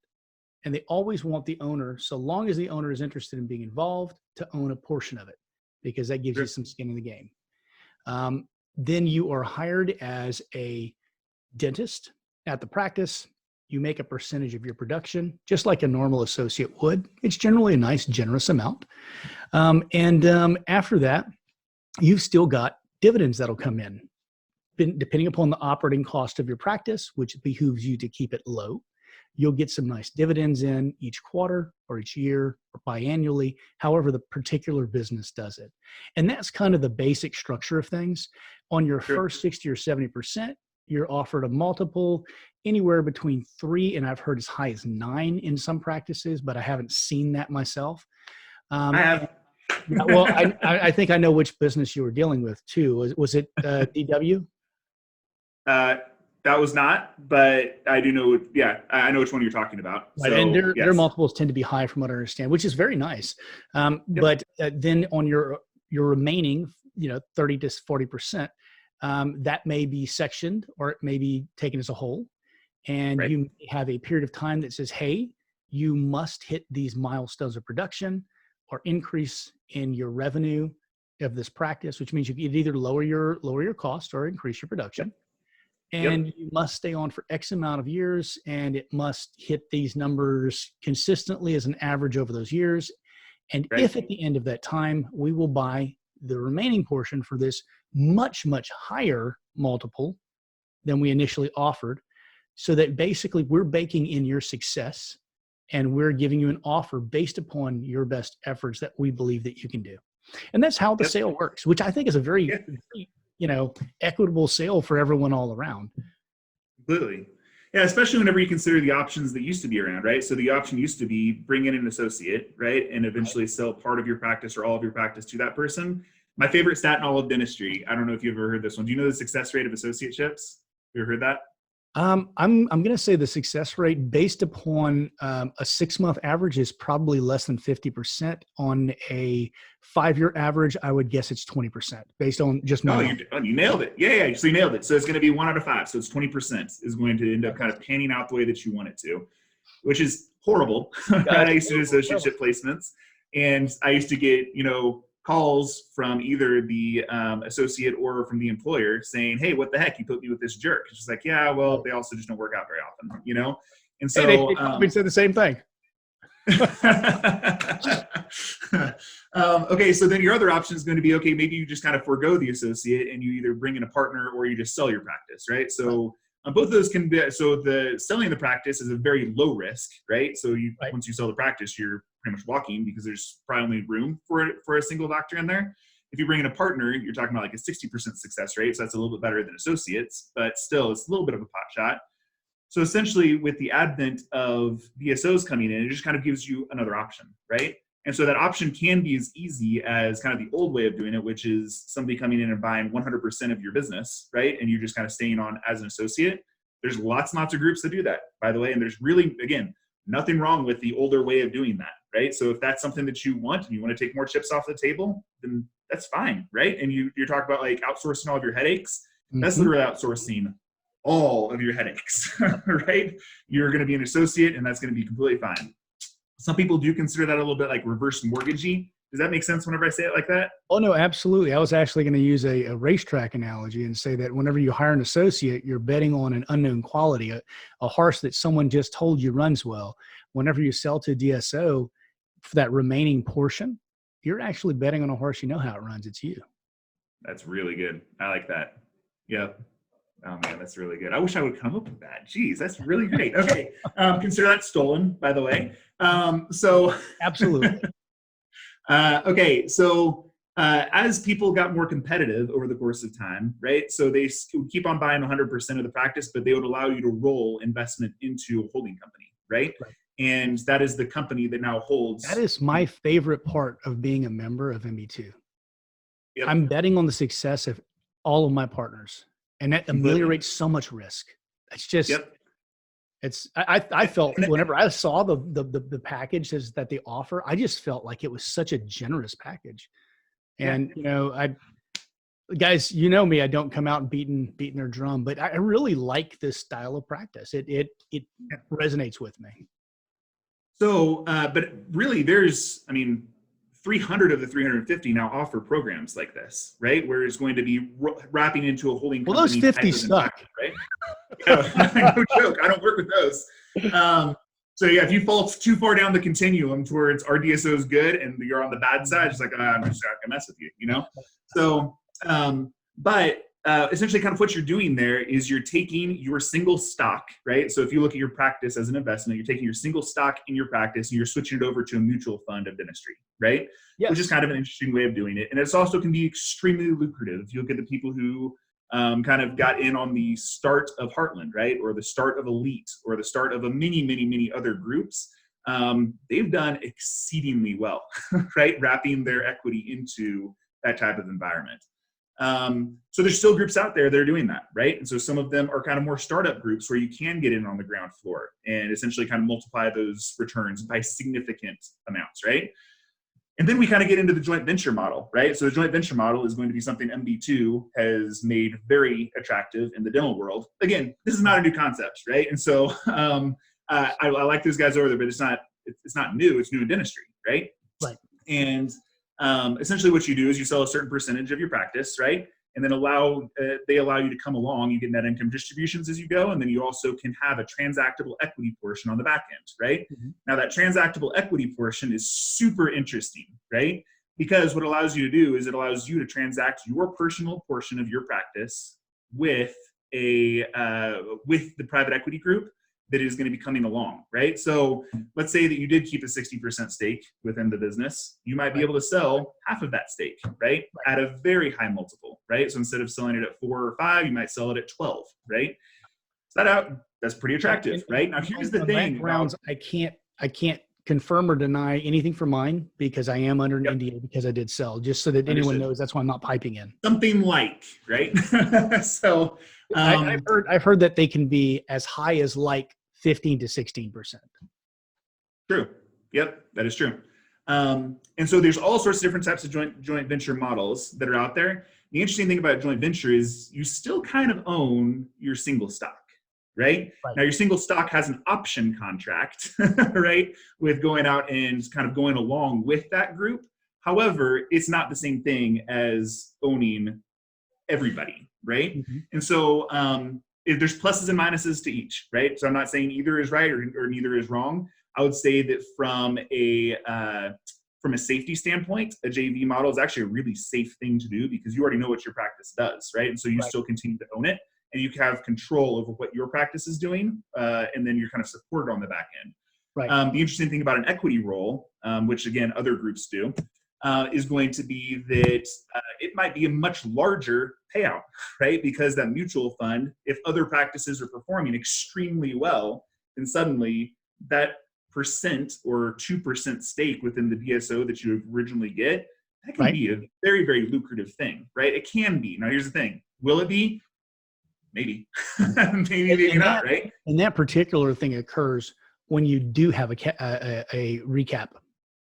And they always want the owner, so long as the owner is interested in being involved, to own a portion of it, because that gives you some skin in the game. Then you are hired as a dentist at the practice. You make a percentage of your production, just like a normal associate would. It's generally a nice, generous amount. After that, you've still got dividends that'll come in, depending upon the operating cost of your practice, which behooves you to keep it low. You'll get some nice dividends in each quarter or each year or biannually, however the particular business does it. And that's kind of the basic structure of things. On your first 60 or 70%, you're offered a multiple anywhere between 3 and I've heard as high as 9 in some practices, but I haven't seen that myself. I have. Well, I think I know which business you were dealing with too. Was it DW? That was not, but I do know. Yeah, I know which one you're talking about. Right, so, and their multiples tend to be high, from what I understand, which is very nice. But then on your remaining, 30 to 40%, that may be sectioned or it may be taken as a whole, and you have a period of time that says, "Hey, you must hit these milestones of production or increase in your revenue of this practice," which means you can either lower your cost or increase your production. And you must stay on for X amount of years, and it must hit these numbers consistently as an average over those years. And if at the end of that time, we will buy the remaining portion for this much, much higher multiple than we initially offered, so that basically we're baking in your success and we're giving you an offer based upon your best efforts that we believe that you can do. And that's how the sale works, which I think is a very equitable sale for everyone all around. Completely. Yeah, especially whenever you consider the options that used to be around, right? So the option used to be bring in an associate, right? And eventually sell part of your practice or all of your practice to that person. My favorite stat in all of dentistry, I don't know if you've ever heard this one. Do you know the success rate of associateships? Have you ever heard that? I'm going to say the success rate based upon a 6-month average is probably less than 50%. On a 5-year average, I would guess it's 20% based on just my. You nailed it. Yeah. So you nailed it. So it's going to be 1 out of 5. So it's 20% is going to end up kind of panning out the way that you want it to, which is horrible. I used to do associateship placements, and I used to get, calls from either the associate or from the employer saying, "Hey, what the heck? You put me with this jerk." It's just like, yeah, well, they also just don't work out very often, And so they probably said the same thing. Okay, so then your other option is going to be, okay, maybe you just kind of forego the associate and you either bring in a partner or you just sell your practice, right? So Both of those can be, so the selling the practice is a very low risk, right? So once you sell the practice, you're pretty much walking because there's probably only room for a single doctor in there. If you bring in a partner, you're talking about like a 60% success rate. So that's a little bit better than associates, but still it's a little bit of a pot shot. So essentially with the advent of DSOs coming in, it just kind of gives you another option, right? And so that option can be as easy as kind of the old way of doing it, which is somebody coming in and buying 100% of your business, right? And you're just kind of staying on as an associate. There's lots and lots of groups that do that, by the way. And there's really, again, nothing wrong with the older way of doing that, right? So if that's something that you want and you want to take more chips off the table, then that's fine, right? And you're talking about like outsourcing all of your headaches. That's literally outsourcing all of your headaches, right? You're going to be an associate and that's going to be completely fine. Some people do consider that a little bit like reverse mortgagey. Does that make sense whenever I say it like that? Oh, no, absolutely. I was actually going to use a racetrack analogy and say that whenever you hire an associate, you're betting on an unknown quality, a horse that someone just told you runs well. Whenever you sell to DSO for that remaining portion, you're actually betting on a horse you know how it runs. It's you. That's really good. I like that. Yep. Oh man, that's really good. I wish I would come up with that. Jeez, that's really great. Okay. Consider that stolen, by the way. So Absolutely. Okay. So as people got more competitive over the course of time, right? So they would keep on buying 100% of the practice, but they would allow you to roll investment into a holding company, right? And that is the company that now holds. That is my favorite part of being a member of MB2. Yep. I'm betting on the success of all of my partners. And that ameliorates so much risk. It's just, I felt whenever I saw the packages that they offer, I just felt like it was such a generous package. And, you know, guys, you know me, I don't come out beating their drum, but I really like this style of practice. It resonates with me. So, but really there's, 300 of the 350 now offer programs like this, right? Where it's going to be wrapping into a holding company. Well, those 50 suck, right? Yeah, no joke. I don't work with those. So yeah, if you fall too far down the continuum towards our DSO is good and you're on the bad side, it's like, I'm just not gonna mess with you, you know? So, but essentially kind of what you're doing there is you're taking your single stock, right? So if you look at your practice as an investment, you're taking your single stock in your practice and you're switching it over to a mutual fund of dentistry, right? Yes. Which is kind of an interesting way of doing it. And it's also can be extremely lucrative. If you look at the people who kind of got in on the start of Heartland, right? Or the start of Elite or the start of a many other groups, they've done exceedingly well, right? Wrapping their equity into that type of environment. So there's still groups out there that are doing that, right? And so some of them are kind of more startup groups where you can get in on the ground floor and essentially kind of multiply those returns by significant amounts, right? And then we kind of get into the joint venture model, right? So the joint venture model is going to be something MB2 has made very attractive in the dental world. Again, this is not a new concept, right? And so I like those guys over there, but it's not new. It's new in dentistry, right? Right. And essentially what you do is you sell a certain percentage of your practice, right? And then they allow you to come along, you get net income distributions as you go, and then you also can have a transactable equity portion on the back end, right? Mm-hmm. Now that transactable equity portion is super interesting, right? Because what it allows you to do is it allows you to transact your personal portion of your practice with the private equity group that is going to be coming along, right? So let's say that you did keep a 60% stake within the business. You might be able to sell half of that stake, right? At a very high multiple, right? So instead of selling it at 4 or 5, you might sell it at 12, right? So that's pretty attractive, right? Now here's the thing. Rounds, I can't confirm or deny anything for mine because I am under an NDA because I did sell, just so that anyone knows that's why I'm not piping in. Something like, right? So I've heard that they can be as high as like 15 to 16%. True. Yep, that is true. And so there's all sorts of different types of joint venture models that are out there. The interesting thing about joint venture is you still kind of own your single stock, right? Now your single stock has an option contract, right? With going out and kind of going along with that group. However, it's not the same thing as owning everybody, right? Mm-hmm. And so there's pluses and minuses to each, right? So I'm not saying either is right or neither is wrong. I would say that from a safety standpoint, a JV model is actually a really safe thing to do because you already know what your practice does, right? And so you still continue to own it. and you have control over what your practice is doing, and then you're kind of supported on the back end. Right. The interesting thing about an equity role, which again other groups do, is going to be that it might be a much larger payout, right? Because that mutual fund, if other practices are performing extremely well, then suddenly that percent or 2% stake within the DSO that you originally get, that can be a very, very lucrative thing, right? It can be. Now, here's the thing. Will it be? Maybe. maybe not, right? And that particular thing occurs when you do have a recap.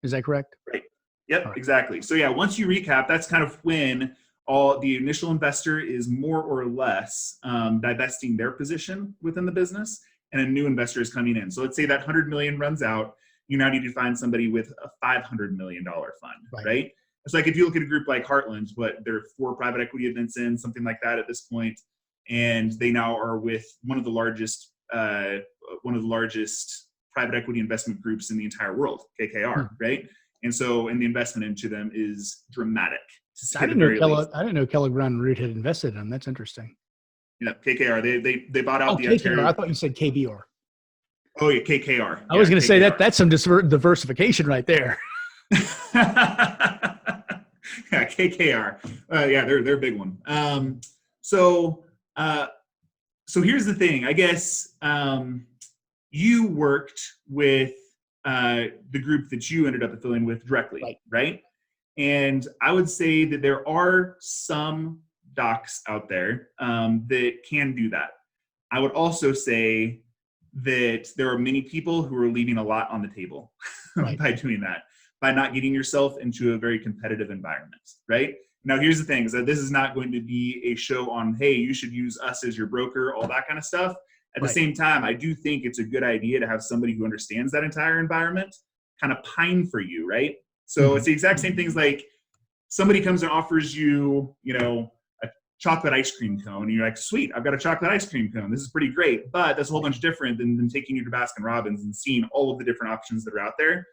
Is that correct? Right. Yep, exactly. So yeah, once you recap, that's kind of when the initial investor is more or less divesting their position within the business, and a new investor is coming in. So let's say that 100 million runs out. You now need to find somebody with a $500 million fund, right? It's like if you look at a group like Heartland, there are 4 private equity events in, something like that at this point, and they now are with one of the largest private equity investment groups in the entire world, KKR, right? And so, and the investment into them is dramatic. I didn't know Kellogg Brown and Root had invested in them. That's interesting. Yeah, KKR. They bought out the KKR. Ontario. I thought you said KBR. Oh yeah, KKR. I was going to say that's some diversification right there. Yeah, KKR. Yeah, they're a big one. So here's the thing. I guess you worked with the group that you ended up affiliating with directly, right? And I would say that there are some docs out there that can do that. I would also say that there are many people who are leaving a lot on the table by doing that, by not getting yourself into a very competitive environment, right? Now, here's the thing, is that this is not going to be a show on, hey, you should use us as your broker, all that kind of stuff. At the same time, I do think it's a good idea to have somebody who understands that entire environment kind of pine for you, right? So it's the exact same things like somebody comes and offers you, a chocolate ice cream cone, and you're like, sweet, I've got a chocolate ice cream cone. This is pretty great, but that's a whole bunch different than taking you to Baskin Robbins and seeing all of the different options that are out there.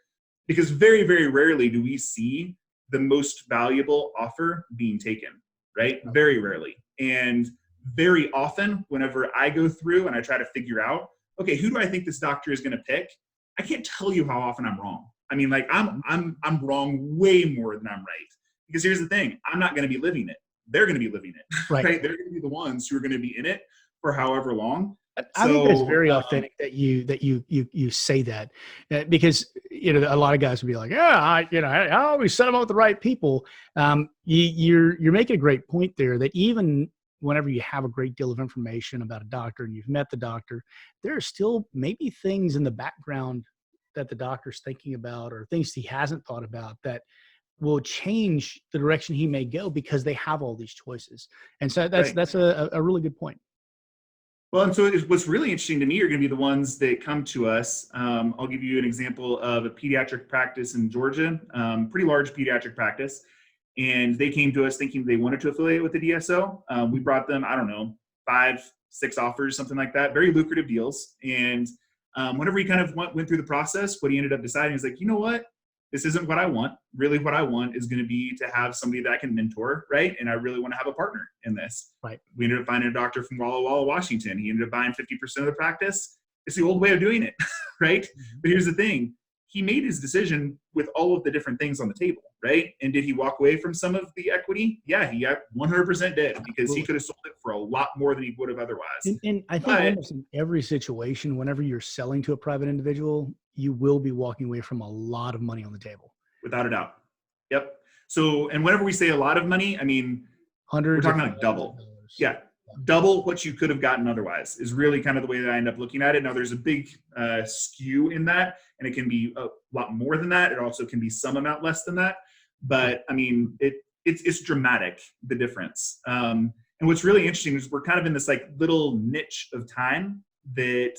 Because very, very rarely do we see the most valuable offer being taken, right? Very rarely. And very often, whenever I go through and I try to figure out, okay, who do I think this doctor is going to pick? I can't tell you how often I'm wrong. I mean, like I'm wrong way more than I'm right. Because here's the thing, I'm not going to be living it. They're going to be living it, right? They're going to be the ones who are going to be in it for however long. I think that's very authentic that you say that, because a lot of guys would be like, yeah, I always set them up with the right people. You're making a great point there, that even whenever you have a great deal of information about a doctor and you've met the doctor, there are still maybe things in the background that the doctor's thinking about, or things he hasn't thought about, that will change the direction he may go because they have all these choices. And so that's a really good point. Well, and so what's really interesting to me are going to be the ones that come to us. I'll give you an example of a pediatric practice in Georgia, pretty large pediatric practice. And they came to us thinking they wanted to affiliate with the DSO. We brought them, 5-6 offers, something like that, very lucrative deals. And whenever he kind of went through the process, what he ended up deciding is like, you know what? This isn't what I want. Really what I want is going to be to have somebody that I can mentor, right? And I really want to have a partner in this. Right. We ended up finding a doctor from Walla Walla, Washington. He ended up buying 50% of the practice. It's the old way of doing it, right? But here's the thing. He made his decision with all of the different things on the table, right? And did he walk away from some of the equity? Yeah, he 100% did, because he could have sold it for a lot more than he would have otherwise. And I think almost in every situation, whenever you're selling to a private individual, you will be walking away from a lot of money on the table. Without a doubt. Yep. So, and whenever we say a lot of money, I mean, we're talking like double. Yeah. Double what you could have gotten otherwise is really kind of the way that I end up looking at it. Now, there's a big skew in that, and it can be a lot more than that. It also can be some amount less than that. But I mean, it's dramatic, the difference. And what's really interesting is we're kind of in this like little niche of time that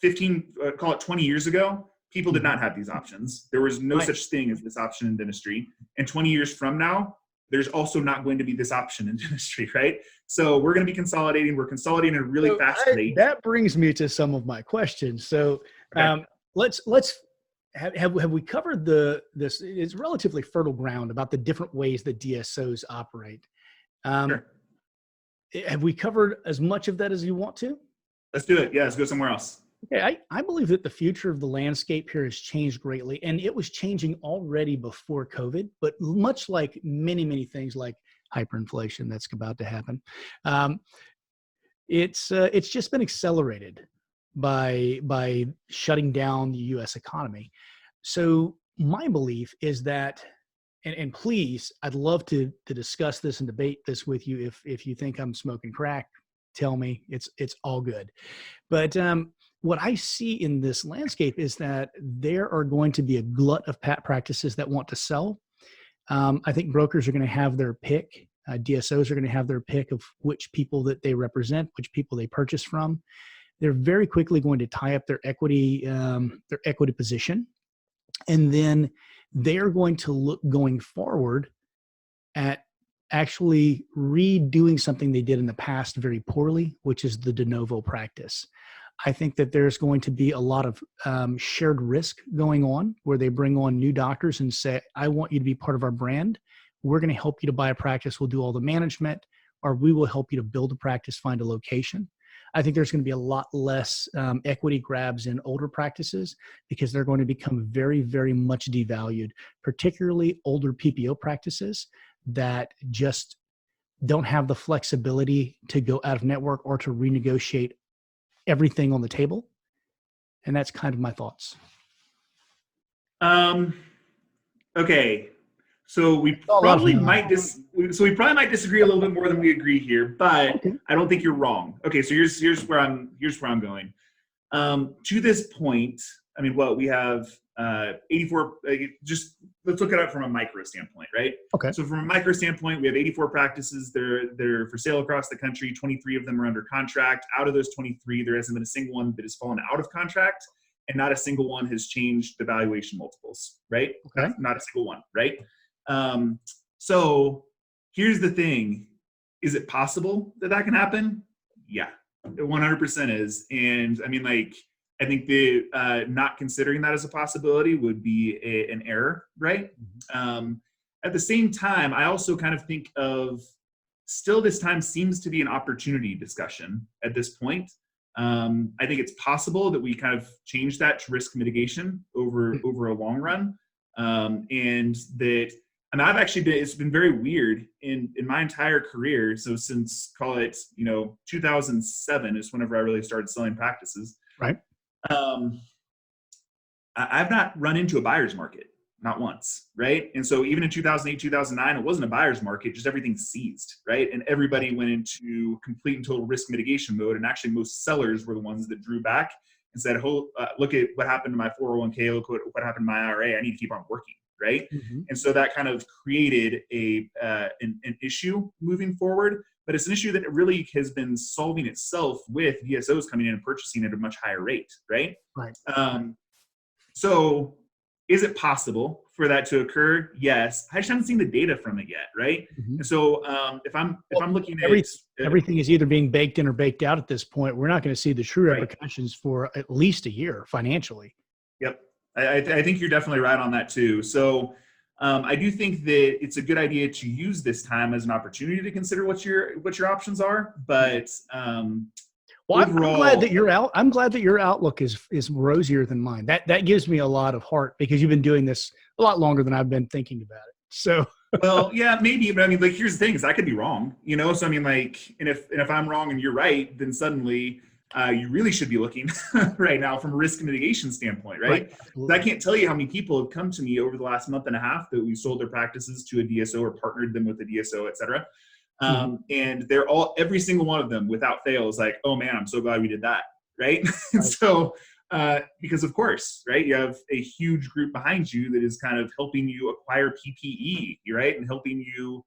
20 years ago, people did not have these options. There was no such thing as this option in dentistry. And 20 years from now, there's also not going to be this option in dentistry, right? So we're going to be consolidating. We're consolidating at a really fast rate. That brings me to some of my questions. So let's have we covered this? It's relatively fertile ground about the different ways that DSOs operate. Sure. have we covered as much of that as you want to? Let's do it. Yeah, let's go somewhere else. Okay, I believe that the future of the landscape here has changed greatly, and it was changing already before COVID, but much like many, many things like hyperinflation that's about to happen, it's just been accelerated by shutting down the U.S. economy. So my belief is that, and please, I'd love to discuss this and debate this with you. If you think I'm smoking crack, tell me. It's all good. But what I see in this landscape is that there are going to be a glut of practices that want to sell. I think brokers are going to have their pick. DSOs are going to have their pick of which people that they represent, which people they purchase from. They're very quickly going to tie up their equity position, and then they are going to look going forward at actually redoing something they did in the past very poorly, which is the de novo practice. I think that there's going to be a lot of shared risk going on where they bring on new doctors and say, I want you to be part of our brand. We're going to help you to buy a practice. We'll do all the management, or we will help you to build a practice, find a location. I think there's going to be a lot less equity grabs in older practices because they're going to become very, very much devalued, particularly older PPO practices that just don't have the flexibility to go out of network or to renegotiate everything on the table. And that's kind of my thoughts. Okay. So we probably might disagree a little bit more than we agree here, but okay. I don't think you're wrong. Okay, so here's where I'm going. To this point, I mean, we have 84. Just let's look at it from a micro standpoint, right? Okay. So from a micro standpoint, we have 84 practices. They're for sale across the country. 23 of them are under contract. Out of those 23, there hasn't been a single one that has fallen out of contract, and not a single one has changed the valuation multiples, right? Okay. Not a single one, right? So here's the thing. Is it possible that can happen? Yeah, it 100% is. And I mean, I think the not considering that as a possibility would be an error, right? Mm-hmm. At the same time, I also kind of think of still this time seems to be an opportunity discussion at this point. I think it's possible that we kind of change that to risk mitigation over a long run. And that, I mean, it's been very weird in my entire career. So since, call it, 2007 is whenever I really started selling practices. Right. I've not run into a buyer's market, not once. Right. And so even in 2008, 2009, it wasn't a buyer's market, just everything seized. Right. And everybody went into complete and total risk mitigation mode. And actually most sellers were the ones that drew back and said, look at what happened to my 401k, look what happened to my IRA. I need to keep on working. Right. Mm-hmm. And so that kind of created an issue moving forward, but it's an issue that really has been solving itself with DSOs coming in and purchasing at a much higher rate. Right. Right. So is it possible for that to occur? Yes. I just haven't seen the data from it yet. Right. Mm-hmm. And so if I'm looking at everything is either being baked in or baked out at this point, we're not going to see the true repercussions for at least a year financially. Yep. I think you're definitely right on that too. So I do think that it's a good idea to use this time as an opportunity to consider what your options are. But overall, I'm glad that your outlook is rosier than mine. That gives me a lot of heart because you've been doing this a lot longer than I've been thinking about it. So well, yeah, maybe, but I mean, here's the thing: is I could be wrong, So I mean, and if I'm wrong and you're right, then suddenly. You really should be looking right now from a risk mitigation standpoint, right? I can't tell you how many people have come to me over the last month and a half that we sold their practices to a DSO or partnered them with a DSO, et cetera. And they're every single one of them without fail is like, oh man, I'm so glad we did that, right? And so, because of course, right, you have a huge group behind you that is kind of helping you acquire PPE, right? And helping you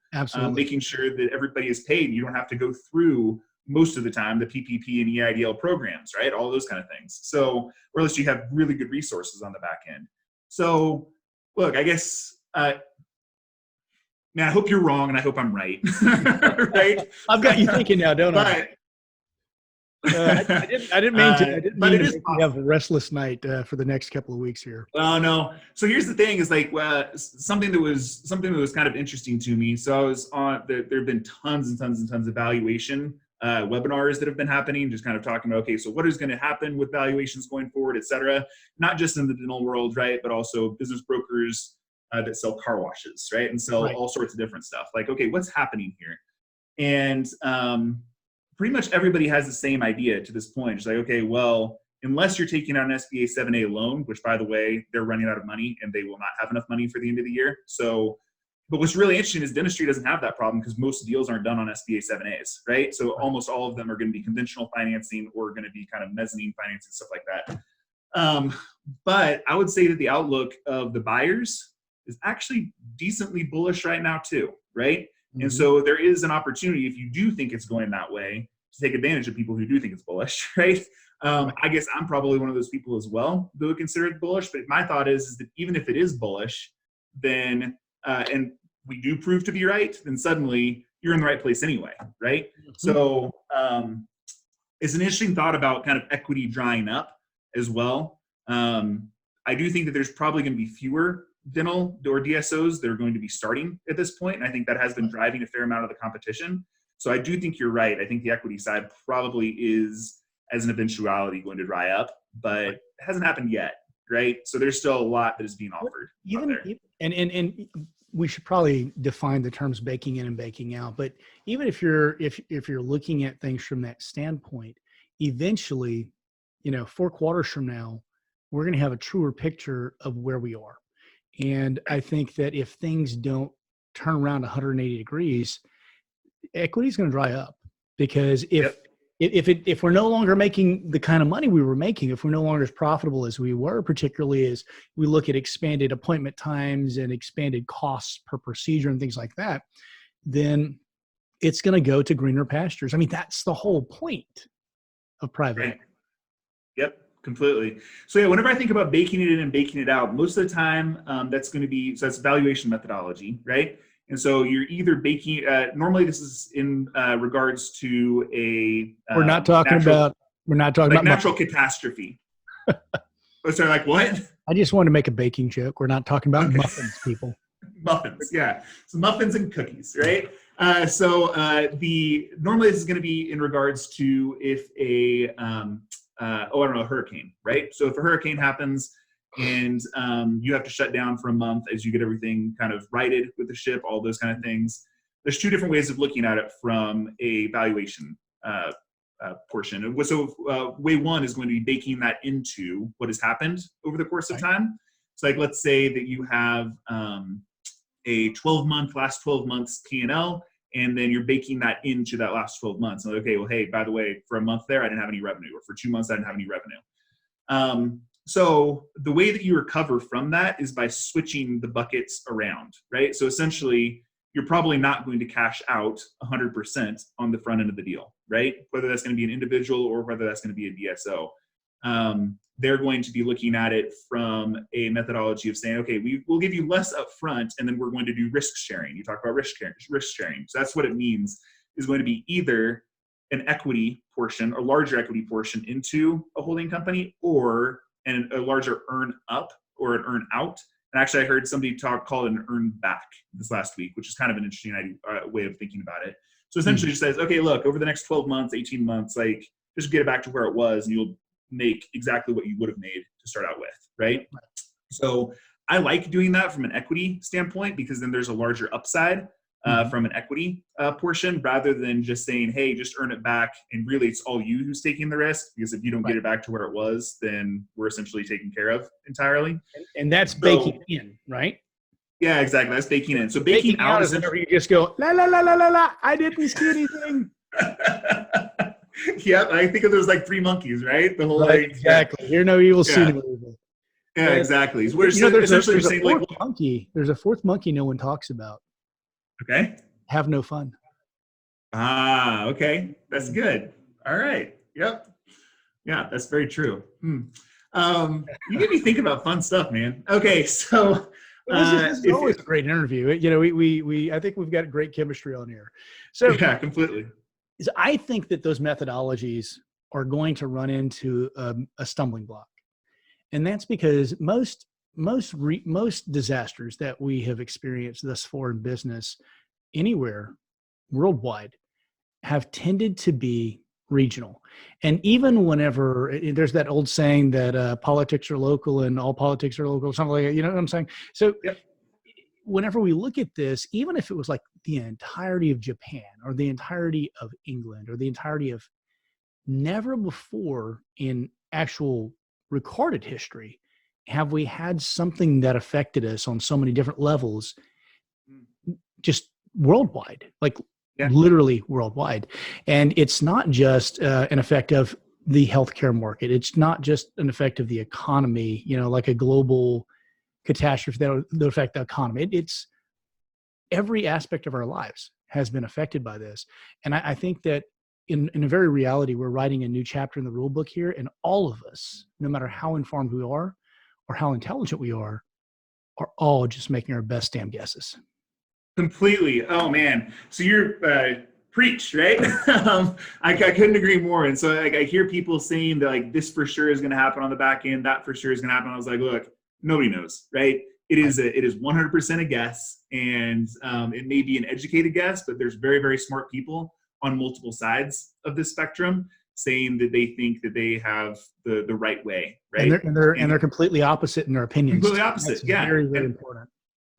making sure that everybody is paid. You don't have to go through most of the time the PPP and EIDL programs, right? All those kind of things. So, or at least you have really good resources on the back end. So look, I guess, man, I hope you're wrong and I hope I'm right. Right? I've got you thinking now, don't I? I didn't mean to. I didn't but mean it to is make possible. you have a restless night for the next couple of weeks here. Oh no. So here's the thing: is like something that was kind of interesting to me. So I was on. There have been tons and tons and tons of valuation webinars that have been happening, just kind of talking about, okay, so what is going to happen with valuations going forward, et cetera. Not just in the dental world, right, but also business brokers that sell car washes, right, and sell all sorts of different stuff. Like, okay, what's happening here? And pretty much everybody has the same idea to this point. It's like, okay, well, unless you're taking out an SBA 7A loan, which, by the way, they're running out of money and they will not have enough money for the end of the year. So, but what's really interesting is dentistry doesn't have that problem because most deals aren't done on SBA 7As, right? So almost all of them are going to be conventional financing or going to be kind of mezzanine financing, stuff like that. But I would say that the outlook of the buyers is actually decently bullish right now too, right? Mm-hmm. And so there is an opportunity, if you do think it's going that way, to take advantage of people who do think it's bullish, right? I guess I'm probably one of those people as well that would consider it bullish. But my thought is that even if it is bullish, then and we do prove to be right, then suddenly you're in the right place anyway, right? Mm-hmm. So it's an interesting thought about kind of equity drying up as well. I do think that there's probably going to be fewer dental or DSOs that are going to be starting at this point, and I think that has been driving a fair amount of the competition. So I do think you're right. I think the equity side probably is, as an eventuality, going to dry up, but it hasn't happened yet, right? So there's still a lot that is being offered. And we should probably define the terms baking in and baking out. But even if you're looking at things from that standpoint, eventually, 4 quarters from now, we're going to have a truer picture of where we are. And I think that if things don't turn around 180 degrees, equity is going to dry up, because if we're no longer making the kind of money we were making, if we're no longer as profitable as we were, particularly as we look at expanded appointment times and expanded costs per procedure and things like that, then it's going to go to greener pastures. I mean, that's the whole point of private equity. Yep, completely. So yeah, whenever I think about baking it in and baking it out, most of the time that's going to be, so that's valuation methodology, right? And so you're either baking, normally this is in regards to a we're not talking about natural catastrophe. Oh, sorry, like what? I just wanted to make a baking joke. We're not talking about muffins, people. Muffins, yeah. So muffins and cookies, right? Normally this is going to be in regards to if a hurricane, right? So if a hurricane happens and you have to shut down for a month as you get everything kind of righted with the ship, all those kind of things. There's 2 different ways of looking at it from a valuation portion. So way one is going to be baking that into what has happened over the course of time. So like, let's say that you have a last 12 months P&L, and then you're baking that into that last 12 months. And okay, well, hey, by the way, for a month there, I didn't have any revenue, or for 2 months, I didn't have any revenue. So the way that you recover from that is by switching the buckets around, right? So essentially, you're probably not going to cash out 100% on the front end of the deal, right? Whether that's going to be an individual or whether that's going to be a DSO. They're going to be looking at it from a methodology of saying, okay, we'll give you less upfront, and then we're going to do risk sharing. You talk about risk sharing. So that's what it means, is going to be either an equity portion, or larger equity portion into a holding company, or a larger earn up or an earn out. And actually, I heard somebody call it an earn back this last week, which is kind of an interesting way of thinking about it. So essentially, it just says, okay, look, over the next 12 months, 18 months, like, just get it back to where it was, and you'll make exactly what you would have made to start out with, right? So I like doing that from an equity standpoint, because then there's a larger upside from an equity portion, rather than just saying, hey, just earn it back. And really, it's all you who's taking the risk, because if you don't get it back to where it was, then we're essentially taken care of entirely. And that's baking in, right? Yeah, exactly. That's baking in. So baking out is whenever you just go, la, la, la, la, la, la, I didn't see anything. Yeah, I think of those like 3 monkeys, right? The whole exactly. Hear no evil, see no evil. Yeah, exactly. So there's a fourth monkey no one talks about. Okay. Have no fun. Ah, okay. That's good. All right. Yep. Yeah, that's very true. You get me thinking about fun stuff, man. Okay, so this is always a great interview. I think we've got great chemistry on here. So yeah, completely. I think that those methodologies are going to run into a stumbling block. And that's because most disasters that we have experienced thus far in business anywhere worldwide have tended to be regional. And even whenever there's that old saying that politics are local and all politics are local, something like that, you know what I'm saying? So Yep. Whenever we look at this, even if it was like the entirety of Japan or the entirety of England or the entirety of, never before in actual recorded history have we had something that affected us on so many different levels, just worldwide, like literally worldwide. And it's not just an effect of the healthcare market. It's not just an effect of the economy, like a global catastrophe that will affect the economy. It's every aspect of our lives has been affected by this. And I think that in a very reality, we're writing a new chapter in the rule book here, and all of us, no matter how informed we are or how intelligent we are all just making our best damn guesses. Completely. Oh man. So you're preach, right? I couldn't agree more. And so I hear people saying that like this for sure is going to happen on the back end, that for sure is going to happen. I was like, look, nobody knows, right? It is 100% a guess, and it may be an educated guess, but there's very, very smart people on multiple sides of the spectrum saying that they think that they have the right way, right? And they're completely opposite in their opinions. Completely opposite. That's yeah. Very, very important.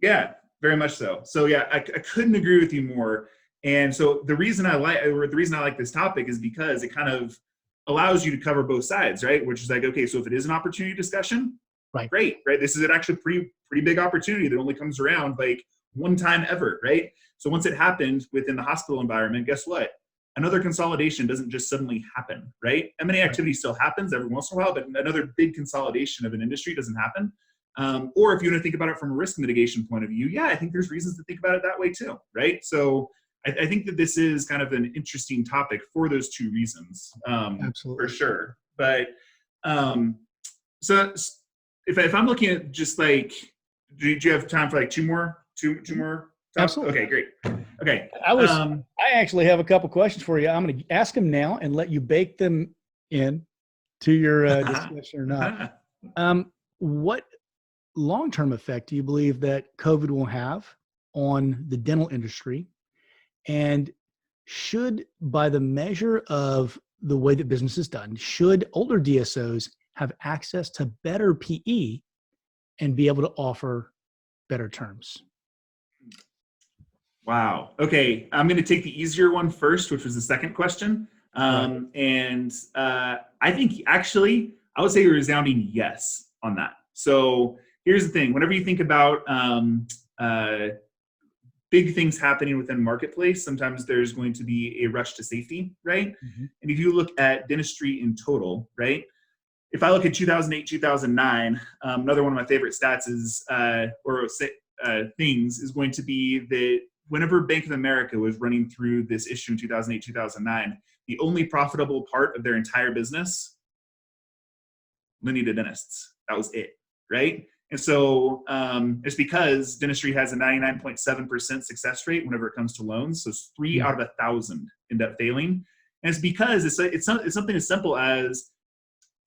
Yeah, very much so. So yeah, I couldn't agree with you more. And so the reason I like this topic is because it kind of allows you to cover both sides, right? Which is like, okay, so if it is an opportunity discussion, right? Great, right? This is an actually pretty big opportunity that only comes around like one time ever, right? So once it happened within the hospital environment, guess what? Another consolidation doesn't just suddenly happen, right? M&A activity still happens every once in a while, but another big consolidation of an industry doesn't happen. Or if you want to think about it from a risk mitigation point of view, yeah, I think there's reasons to think about it that way too, right? So I think that this is kind of an interesting topic for those two reasons, Absolutely, for sure. But so if I'm looking at just like, do you have time for like two more? Absolutely. Okay, great. Okay. I actually have a couple questions for you. I'm going to ask them now and let you bake them in to your discussion or not. What long-term effect do you believe that COVID will have on the dental industry? And should, by the measure of the way that business is done, should older DSOs have access to better PE and be able to offer better terms? Wow. Okay. I'm going to take the easier one first, which was the second question. Right. And I think actually, I would say a resounding yes on that. So here's the thing. Whenever you think about big things happening within marketplace, sometimes there's going to be a rush to safety, right? Mm-hmm. And if you look at dentistry in total, right? If I look at 2008, 2009, another one of my favorite stats is, things is going to be that whenever Bank of America was running through this issue in 2008, 2009, the only profitable part of their entire business, lending to dentists. That was it, right? And so it's because dentistry has a 99.7% success rate whenever it comes to loans. So 3 out of 1,000 end up failing. And it's because it's something as simple as,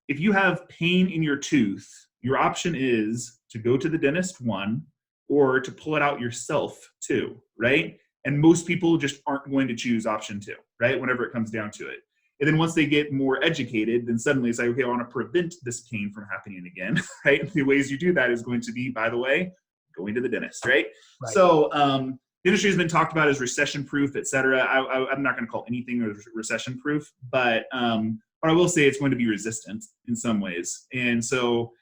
if you have pain in your tooth, your option is to go to the dentist, one, or to pull it out yourself, two, right? And most people just aren't going to choose option two, right? Whenever it comes down to it. And then once they get more educated, then suddenly it's like, okay, I want to prevent this pain from happening again, right? And the ways you do that is going to be, by the way, going to the dentist, right? So the industry has been talked about as recession-proof, et cetera. I'm not going to call anything recession-proof, but I will say it's going to be resistant in some ways. And so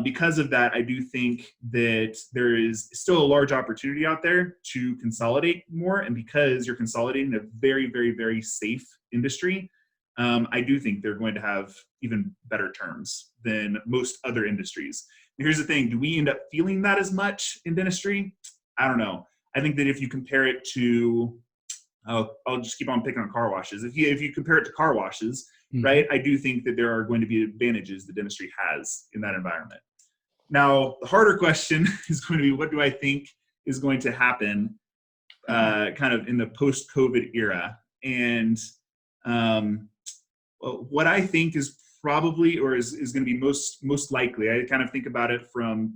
because of that, I do think that there is still a large opportunity out there to consolidate more. And because you're consolidating a very, very, very safe industry, I do think they're going to have even better terms than most other industries. And here's the thing. Do we end up feeling that as much in dentistry? I don't know. I think that if you compare it to, I'll just keep on picking on car washes. If you compare it to car washes, right, I do think that there are going to be advantages that dentistry has in that environment. Now, the harder question is going to be, what do I think is going to happen kind of in the post-COVID era? And what I think is probably, or is going to be most likely, I kind of think about it from,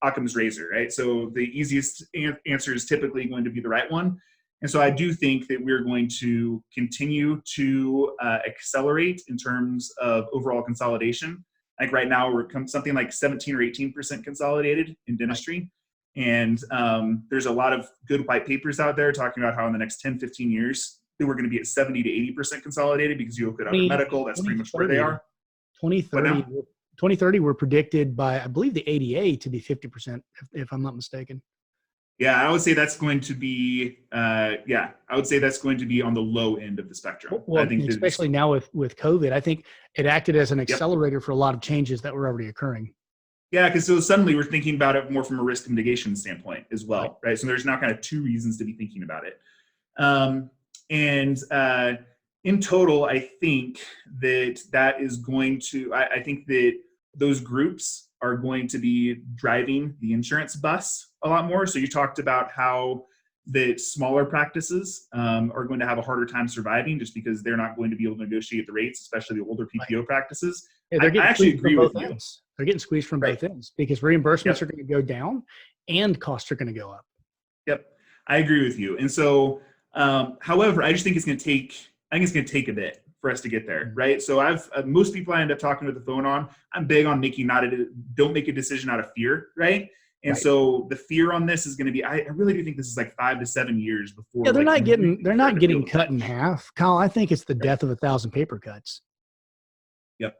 Occam's razor, right? So the easiest answer is typically going to be the right one. And so I do think that we're going to continue to accelerate in terms of overall consolidation. Like right now, we're something like 17 or 18% consolidated in dentistry. And there's a lot of good white papers out there talking about how in the next 10, 15 years, that we're going to be at 70 to 80% consolidated, because you look at other medical, that's pretty much where they are. 2030 were predicted by, I believe, the ADA to be 50%, if I'm not mistaken. Yeah, I would say that's going to be, I would say that's going to be on the low end of the spectrum. Well, I think especially now with COVID, I think it acted as an accelerator for a lot of changes that were already occurring. Yeah, because so suddenly we're thinking about it more from a risk mitigation standpoint as well, right? So there's now kind of two reasons to be thinking about it. In total, I think that is going to, I think that those groups are going to be driving the insurance bus a lot more. So you talked about how the smaller practices are going to have a harder time surviving just because they're not going to be able to negotiate the rates, especially the older PPO practices. Yeah, I actually agree with you. They're getting squeezed from both ends because reimbursements are going to go down and costs are going to go up. Yep, I agree with you. And so, however, I just think it's going to take a bit for us to get there, right? So most people I end up talking with the phone on, I'm big on don't make a decision out of fear, right? And so the fear on this is going to be, I really do think this is like 5 to 7 years before. Yeah, they're not getting cut in half. Kyle, I think it's the death of 1,000 paper cuts. Yep,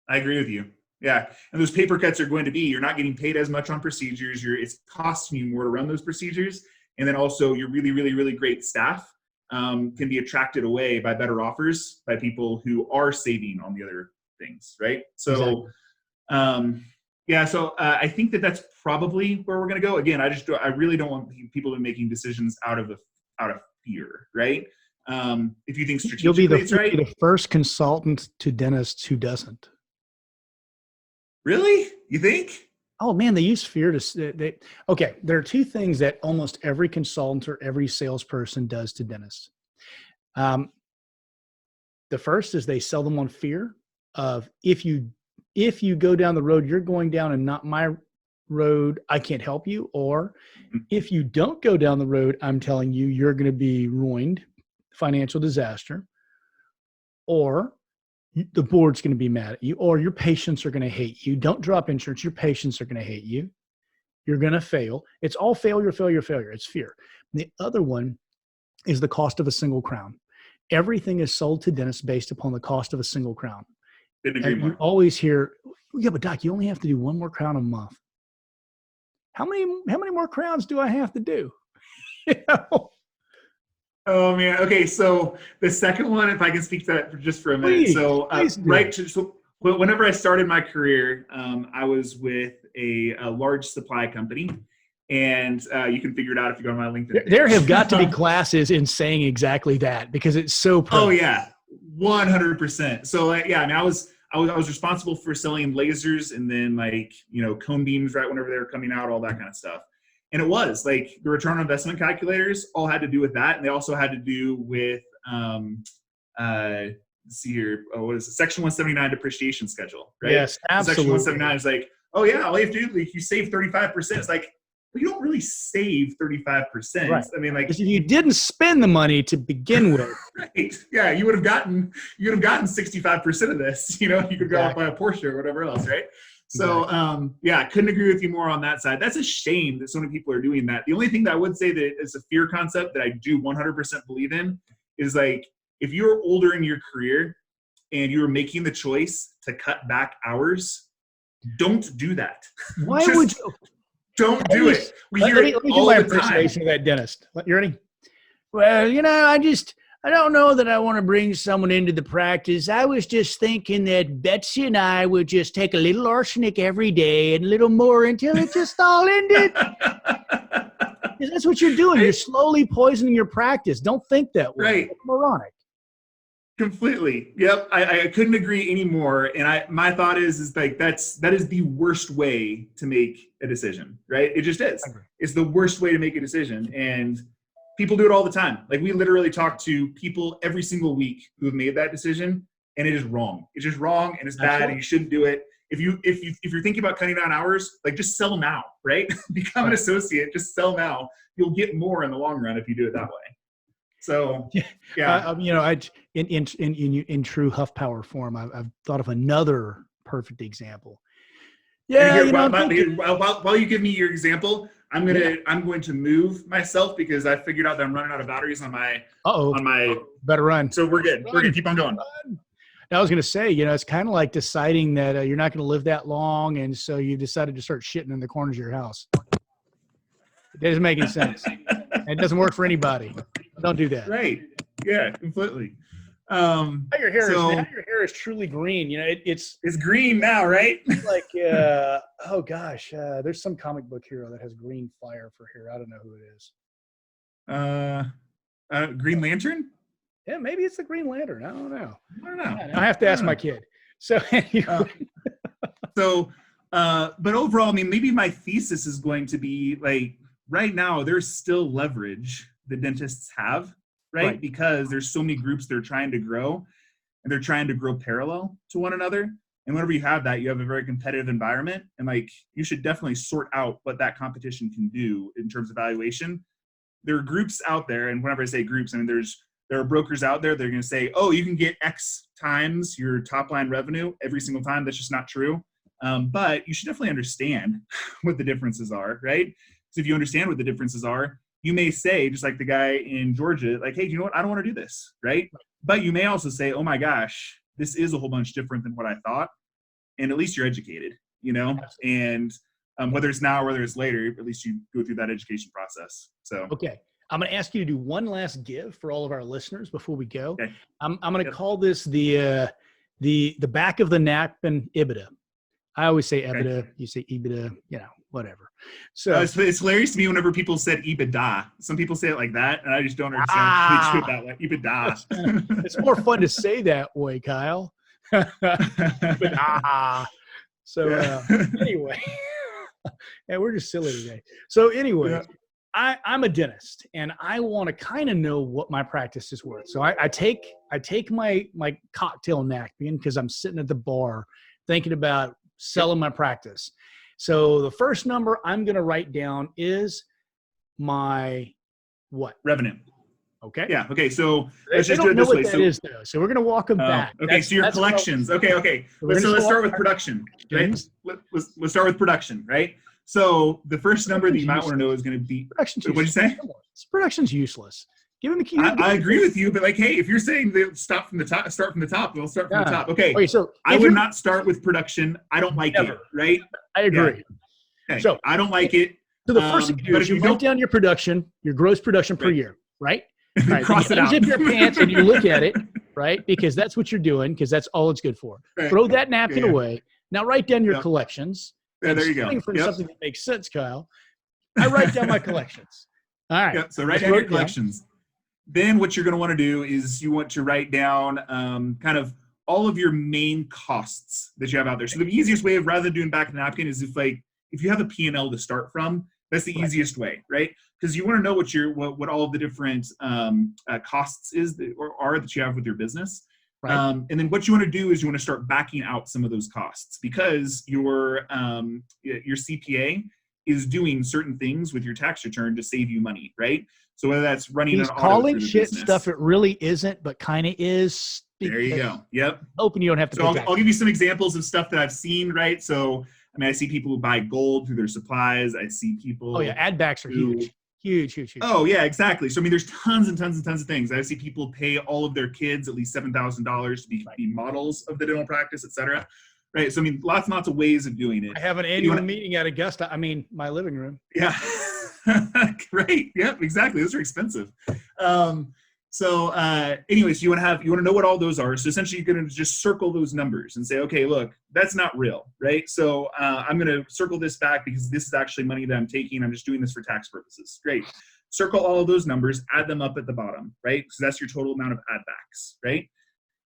I agree with you. Yeah, and those paper cuts are going to be, you're not getting paid as much on procedures. It's costing you more to run those procedures. And then also your really, really, really great staff can be attracted away by better offers by people who are saving on the other things, right? So, so I think that's probably where we're going to go. Again, I really don't want people to be making decisions out of fear, right? If you think strategically, you'll be right? the first consultant to dentists who doesn't. Really? You think? Oh man, they use fear to. Okay, there are two things that almost every consultant or every salesperson does to dentists. The first is they sell them on fear of if you go down the road you're going down and not my road, I can't help you. Or if you don't go down the road, I'm telling you, you're going to be ruined, financial disaster, or the board's going to be mad at you, or your patients are going to hate you. Don't drop insurance. Your patients are going to hate you. You're going to fail. It's all failure, failure, failure. It's fear. And the other one is the cost of a single crown. Everything is sold to dentists based upon the cost of a single crown. And you always hear, yeah, but doc, you only have to do one more crown a month. How many more crowns do I have to do? Oh man. Okay. So the second one, if I can speak to that just for a minute. So whenever I started my career, I was with a large supply company, and you can figure it out if you go to my LinkedIn. There have got to be classes in saying exactly that because it's so perfect. Oh yeah, 100%. So I was responsible for selling lasers and then cone beams right whenever they were coming out, all that kind of stuff. And it was like the return on investment calculators all had to do with that. And they also had to do with, let's see here, what is it? Section 179 depreciation schedule, right? Yes, absolutely. Section 179 is like, oh yeah, all you have to do, you save 35%. It's like, well, you don't really save 35%. Right. I mean, if you didn't spend the money to begin with. Right. Yeah, you would have gotten 65% of this. You could go off by a Porsche or whatever else, right? So, I couldn't agree with you more on that side. That's a shame that so many people are doing that. The only thing that I would say that is a fear concept that I do 100% believe in is like, if you're older in your career and you're making the choice to cut back hours, don't do that. Why would you? Don't do it. We hear it all the time. Of that dentist. You ready? Well, I don't know that I want to bring someone into the practice. I was just thinking that Betsy and I would just take a little arsenic every day and a little more until it just all ended. Because that's what you're doing. You're slowly poisoning your practice. Don't think that way. Right. It's moronic. Completely. Yep. I couldn't agree anymore. And my thought is like, that is the worst way to make a decision, right? It just is. It's the worst way to make a decision. And people do it all the time. Like we literally talk to people every single week who have made that decision, and it is wrong. It's just wrong, and it's bad, and you shouldn't do it. If you're thinking about cutting down hours, like just sell now, right? Become an associate, just sell now. You'll get more in the long run if you do it that way. So yeah, in true Huff Power form, I've thought of another perfect example. Yeah, while you give me your example, I'm going to move myself because I figured out that I'm running out of batteries on my better run. So we're good. We're gonna keep on going. I was going to say, it's kind of like deciding that you're not going to live that long, and so you decided to start shitting in the corners of your house. It doesn't make any sense. It doesn't work for anybody. Don't do that. Right. Yeah, completely. Now your hair is truly green. It's green now, right? Like oh gosh, there's some comic book hero that has green fire for hair. I don't know who it is. Green Lantern? Yeah, maybe it's the Green Lantern. I don't know. I have to ask my kid. So anyway. But overall, I mean, maybe my thesis is going to be like, right now, there's still leverage the dentists have, right? Because there's so many groups that are trying to grow, and they're trying to grow parallel to one another. And whenever you have that, you have a very competitive environment, and like, you should definitely sort out what that competition can do in terms of valuation. There are groups out there, and whenever I say groups, I mean, there are brokers out there that are going to say, oh, you can get X times your top line revenue every single time. That's just not true. But you should definitely understand what the differences are, right? So if you understand what the differences are, you may say, just like the guy in Georgia, like, hey, do you know what? I don't want to do this, right? But you may also say, oh my gosh, this is a whole bunch different than what I thought. And at least you're educated, and whether it's now or whether it's later, at least you go through that education process. So, okay. I'm going to ask you to do one last give for all of our listeners before we go. Okay. I'm going to call this the back of the napkin EBITDA. I always say EBITDA. Okay. You say EBITDA, whatever. So it's hilarious to me whenever people said EBITDA. Some people say it like that, and I just don't understand how they do it that way. EBITDA. It's more fun to say that way, Kyle. EBITDA. So anyway, we're just silly today. So anyway. Yeah. I'm a dentist, and I want to kind of know what my practice is worth. So I take my cocktail napkin because I'm sitting at the bar thinking about selling my practice. So the first number I'm going to write down is my what? Revenue. Okay. Yeah. Okay. So let's just do it this way. That is, though. So we're going to walk them back. Okay. So your collections. Okay. Let's start with production. Right? Let's start with production. Right. So the first number that you might want to know is going to be production's what did you say? Production's useless. Give him the key. I agree with you, but like, hey, if you're saying they start from the top, we'll start from the top. Okay. So I would not start with production. I don't like it. Right. I agree. Yeah. Okay. So I don't like it. So the first thing you do is you write down your production, your gross production per year, right? Right. Cross it out. You unzip your pants and you look at it, right? Because that's what you're doing, because that's all it's good for. Right. Throw that napkin away. Now write down your collections. Yeah, there you go. For something that makes sense, Kyle. I write down my collections. All right. So write down your collections. Then what you're going to want to do is you want to write down kind of all of your main costs that you have out there. So the easiest way of, rather than doing back of the napkin, is if you have a P&L to start from, that's the easiest way, right? Because you want to know what all of the different costs are that you have with your business. Right. And then what you want to do is you want to start backing out some of those costs, because your CPA is doing certain things with your tax return to save you money, right? So whether that's running an audit, calling shit stuff it really isn't, but kind of is. There you go. Yep. Hoping you don't have to. So I'll give you some examples of stuff that I've seen, right? So I mean, I see people who buy gold through their supplies. I see people. Oh yeah, add backs are huge. Huge. Oh yeah, exactly. So I mean, there's tons and tons of things. I see people pay all of their kids at least $7,000 to be models of the dental practice, etc. Right. So I mean, lots and lots of ways of doing it. I have an annual meeting at Augusta. I mean, my living room. Yeah. Great. Yep. Exactly. Those are expensive. Anyways, you want to know what all those are. So essentially, you're going to just circle those numbers and say, okay, look, that's not real, right? So I'm going to circle this back because this is actually money that I'm taking. I'm just doing this for tax purposes. Great. Circle all of those numbers, add them up at the bottom, right? So that's your total amount of add backs, right?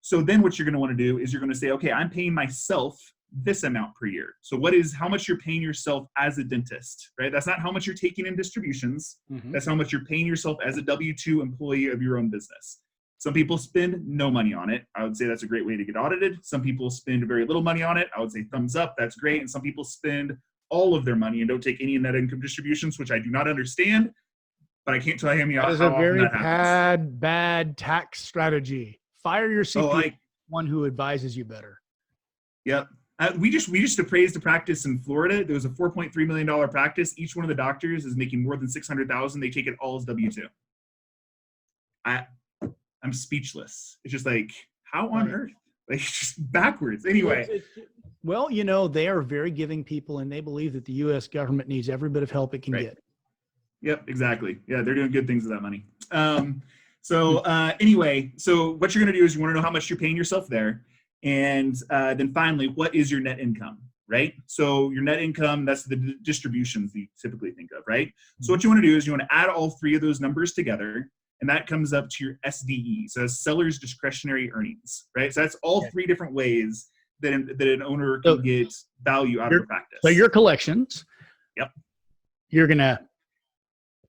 So then what you're going to want to do is you're going to say, okay, I'm paying myself this amount per year. So how much you're paying yourself as a dentist, right? That's not how much you're taking in distributions. Mm-hmm. That's how much you're paying yourself as a W-2 employee of your own business. Some people spend no money on it. I would say that's a great way to get audited. Some people spend very little money on it. I would say thumbs up, that's great. And some people spend all of their money and don't take any net income distributions, which I do not understand, but I can't tell you how That is a often very that happens. bad tax strategy. Fire your CPA, one who advises you better. Yep. We just appraised a practice in Florida. There was a $4.3 million practice. Each one of the doctors is making more than $600,000. They take it all as W-2. I'm speechless. It's just like, how on earth? Like, just backwards. Anyway. Well, they are very giving people, and they believe that the U.S. government needs every bit of help it can get. Yep, exactly. Yeah, they're doing good things with that money. Anyway, so what you're going to do is you want to know how much you're paying yourself there. And then finally, what is your net income, right? So your net income, that's the distributions that you typically think of, right? So what you want to do is you want to add all three of those numbers together, and that comes up to your SDE. So that's seller's discretionary earnings, right? So that's all three different ways that an owner can get value out of a practice. So your collections. Yep. You're going to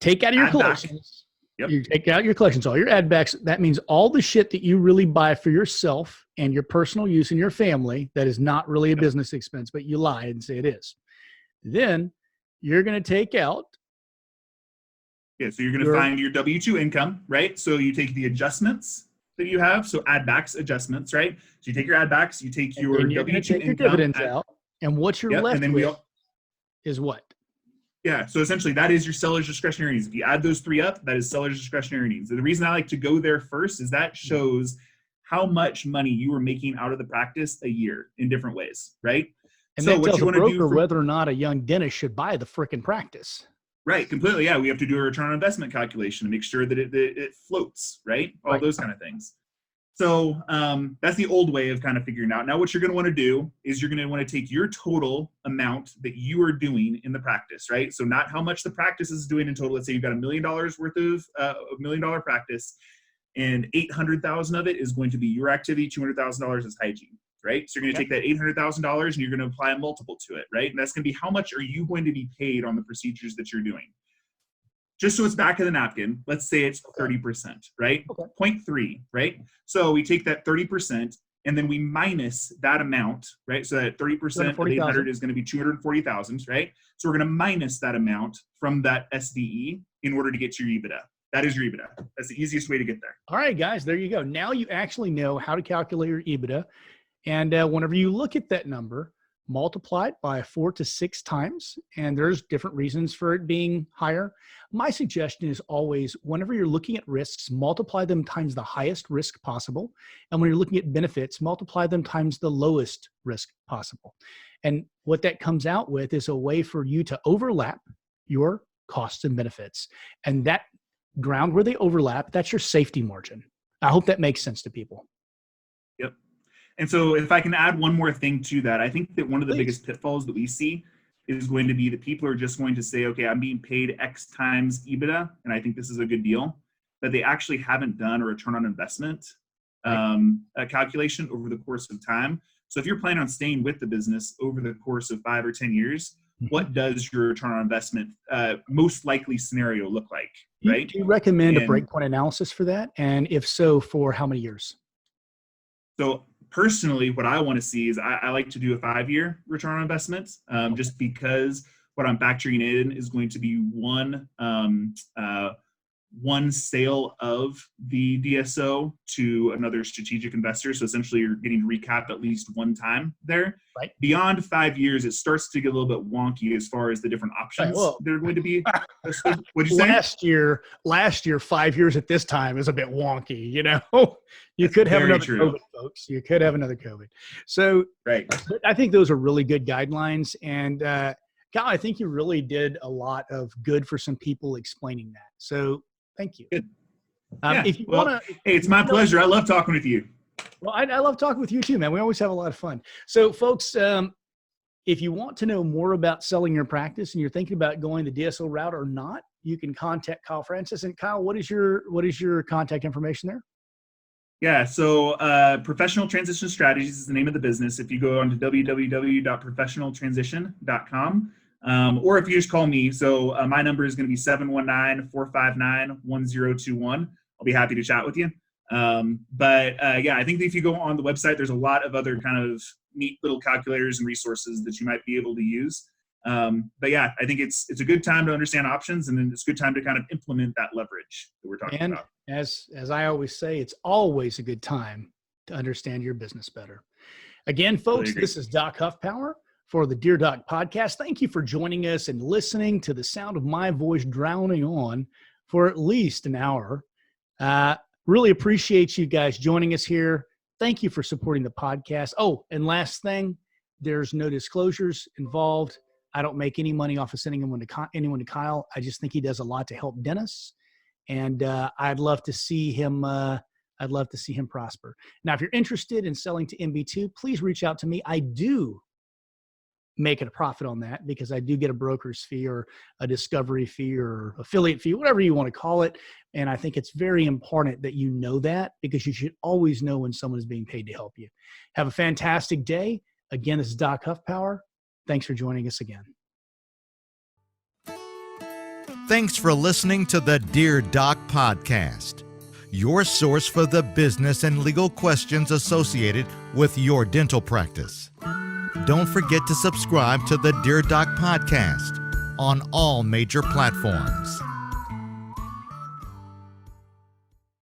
take out of your collections. Yep. You take out your collections, all your add backs. That means all the shit that you really buy for yourself and your personal use in your family that is not really a business expense, but you lie and say it is. Then you're going to take out. Yeah, so you're going to find your W-2 income, right? So you take the adjustments that you have. So add backs, adjustments, right? So you take your add backs, you take your W-2 income. Your dividends out. And what you're left with is what? Yeah, so essentially that is your seller's discretionary earnings. If you add those three up, that is seller's discretionary earnings. And the reason I like to go there first is that shows how much money you are making out of the practice a year in different ways, right? And so that tells a broker whether or not a young dentist should buy the frickin' practice. Right, completely. Yeah, we have to do a return on investment calculation to make sure that it floats, right? All those kind of things. So that's the old way of kind of figuring out. Now, what you're going to want to do is you're going to want to take your total amount that you are doing in the practice, right? So not how much the practice is doing in total. Let's say you've got $1 million worth of $1 million practice, and 800,000 of it is going to be your activity. $200,000 is hygiene, right? So you're going to take that $800,000 and you're going to apply a multiple to it, right? And that's going to be how much are you going to be paid on the procedures that you're doing. Just so it's back of the napkin, let's say it's 30%, right? 0.3, right? So we take that 30% and then we minus that amount, right? So that 30% of 800 is going to be 240,000, right? So we're going to minus that amount from that SDE in order to get to your EBITDA. That is your EBITDA. That's the easiest way to get there. All right, guys, there you go. Now you actually know how to calculate your EBITDA. And whenever you look at that number, multiply it by 4 to 6 times, and there's different reasons for it being higher. My suggestion is always, whenever you're looking at risks, multiply them times the highest risk possible. And when you're looking at benefits, multiply them times the lowest risk possible. And what that comes out with is a way for you to overlap your costs and benefits. And that ground where they overlap, that's your safety margin. I hope that makes sense to people. Yep. And so if I can add one more thing to that, I think that one of the biggest pitfalls that we see is going to be that people are just going to say, okay, I'm being paid X times EBITDA, and I think this is a good deal, but they actually haven't done a return on investment calculation over the course of time. So if you're planning on staying with the business over the course of 5 or 10 years, what does your return on investment most likely scenario look like, right? Do you recommend a breakpoint analysis for that? And if so, for how many years? So personally, what I want to see is I like to do a 5-year return on investment, just because what I'm factoring in is going to be one sale of the DSO to another strategic investor. So essentially you're getting recapped at least one time there. Right. Beyond 5 years, it starts to get a little bit wonky as far as the different options that are going to be. What'd you say? Last year, 5 years at this time is a bit wonky, you know? That's could have another COVID, folks. You could have another COVID. So right. I think those are really good guidelines. And Kyle, I think you really did a lot of good for some people explaining that. So thank you. Good. If you want to, hey, it's my pleasure. I love talking with you. Well, I love talking with you too, man. We always have a lot of fun. So folks, if you want to know more about selling your practice and you're thinking about going the DSO route or not, you can contact Kyle Francis. And Kyle, what is your contact information there? Yeah, so Professional Transition Strategies is the name of the business. If you go on to www.professionaltransition.com, or if you just call me, so my number is going to be 719-459-1021. I'll be happy to chat with you. Yeah, I think that if you go on the website, there's a lot of other kind of neat little calculators and resources that you might be able to use. Yeah, I think it's a good time to understand options, and then it's a good time to kind of implement that leverage that we're talking about. As I always say, it's always a good time to understand your business better. Again, folks, this is Doc Huffpower for the Dear Doc podcast. Thank you for joining us and listening to the sound of my voice drowning on for at least an hour. Really appreciate you guys joining us here. Thank you for supporting the podcast. Oh, and last thing, there's no disclosures involved. I don't make any money off of sending anyone to Kyle. I just think he does a lot to help dentists, and I'd love to see him. I'd love to see him prosper. Now, if you're interested in selling to MB2, please reach out to me. I do make it a profit on that because I do get a broker's fee or a discovery fee or affiliate fee, whatever you want to call it. And I think it's very important that you know that, because you should always know when someone is being paid to help you. Have a fantastic day. Again, this is Doc Huffpower. Thanks for joining us again. Thanks for listening to the Dear Doc podcast, your source for the business and legal questions associated with your dental practice. Don't forget to subscribe to the Dear Doc podcast on all major platforms.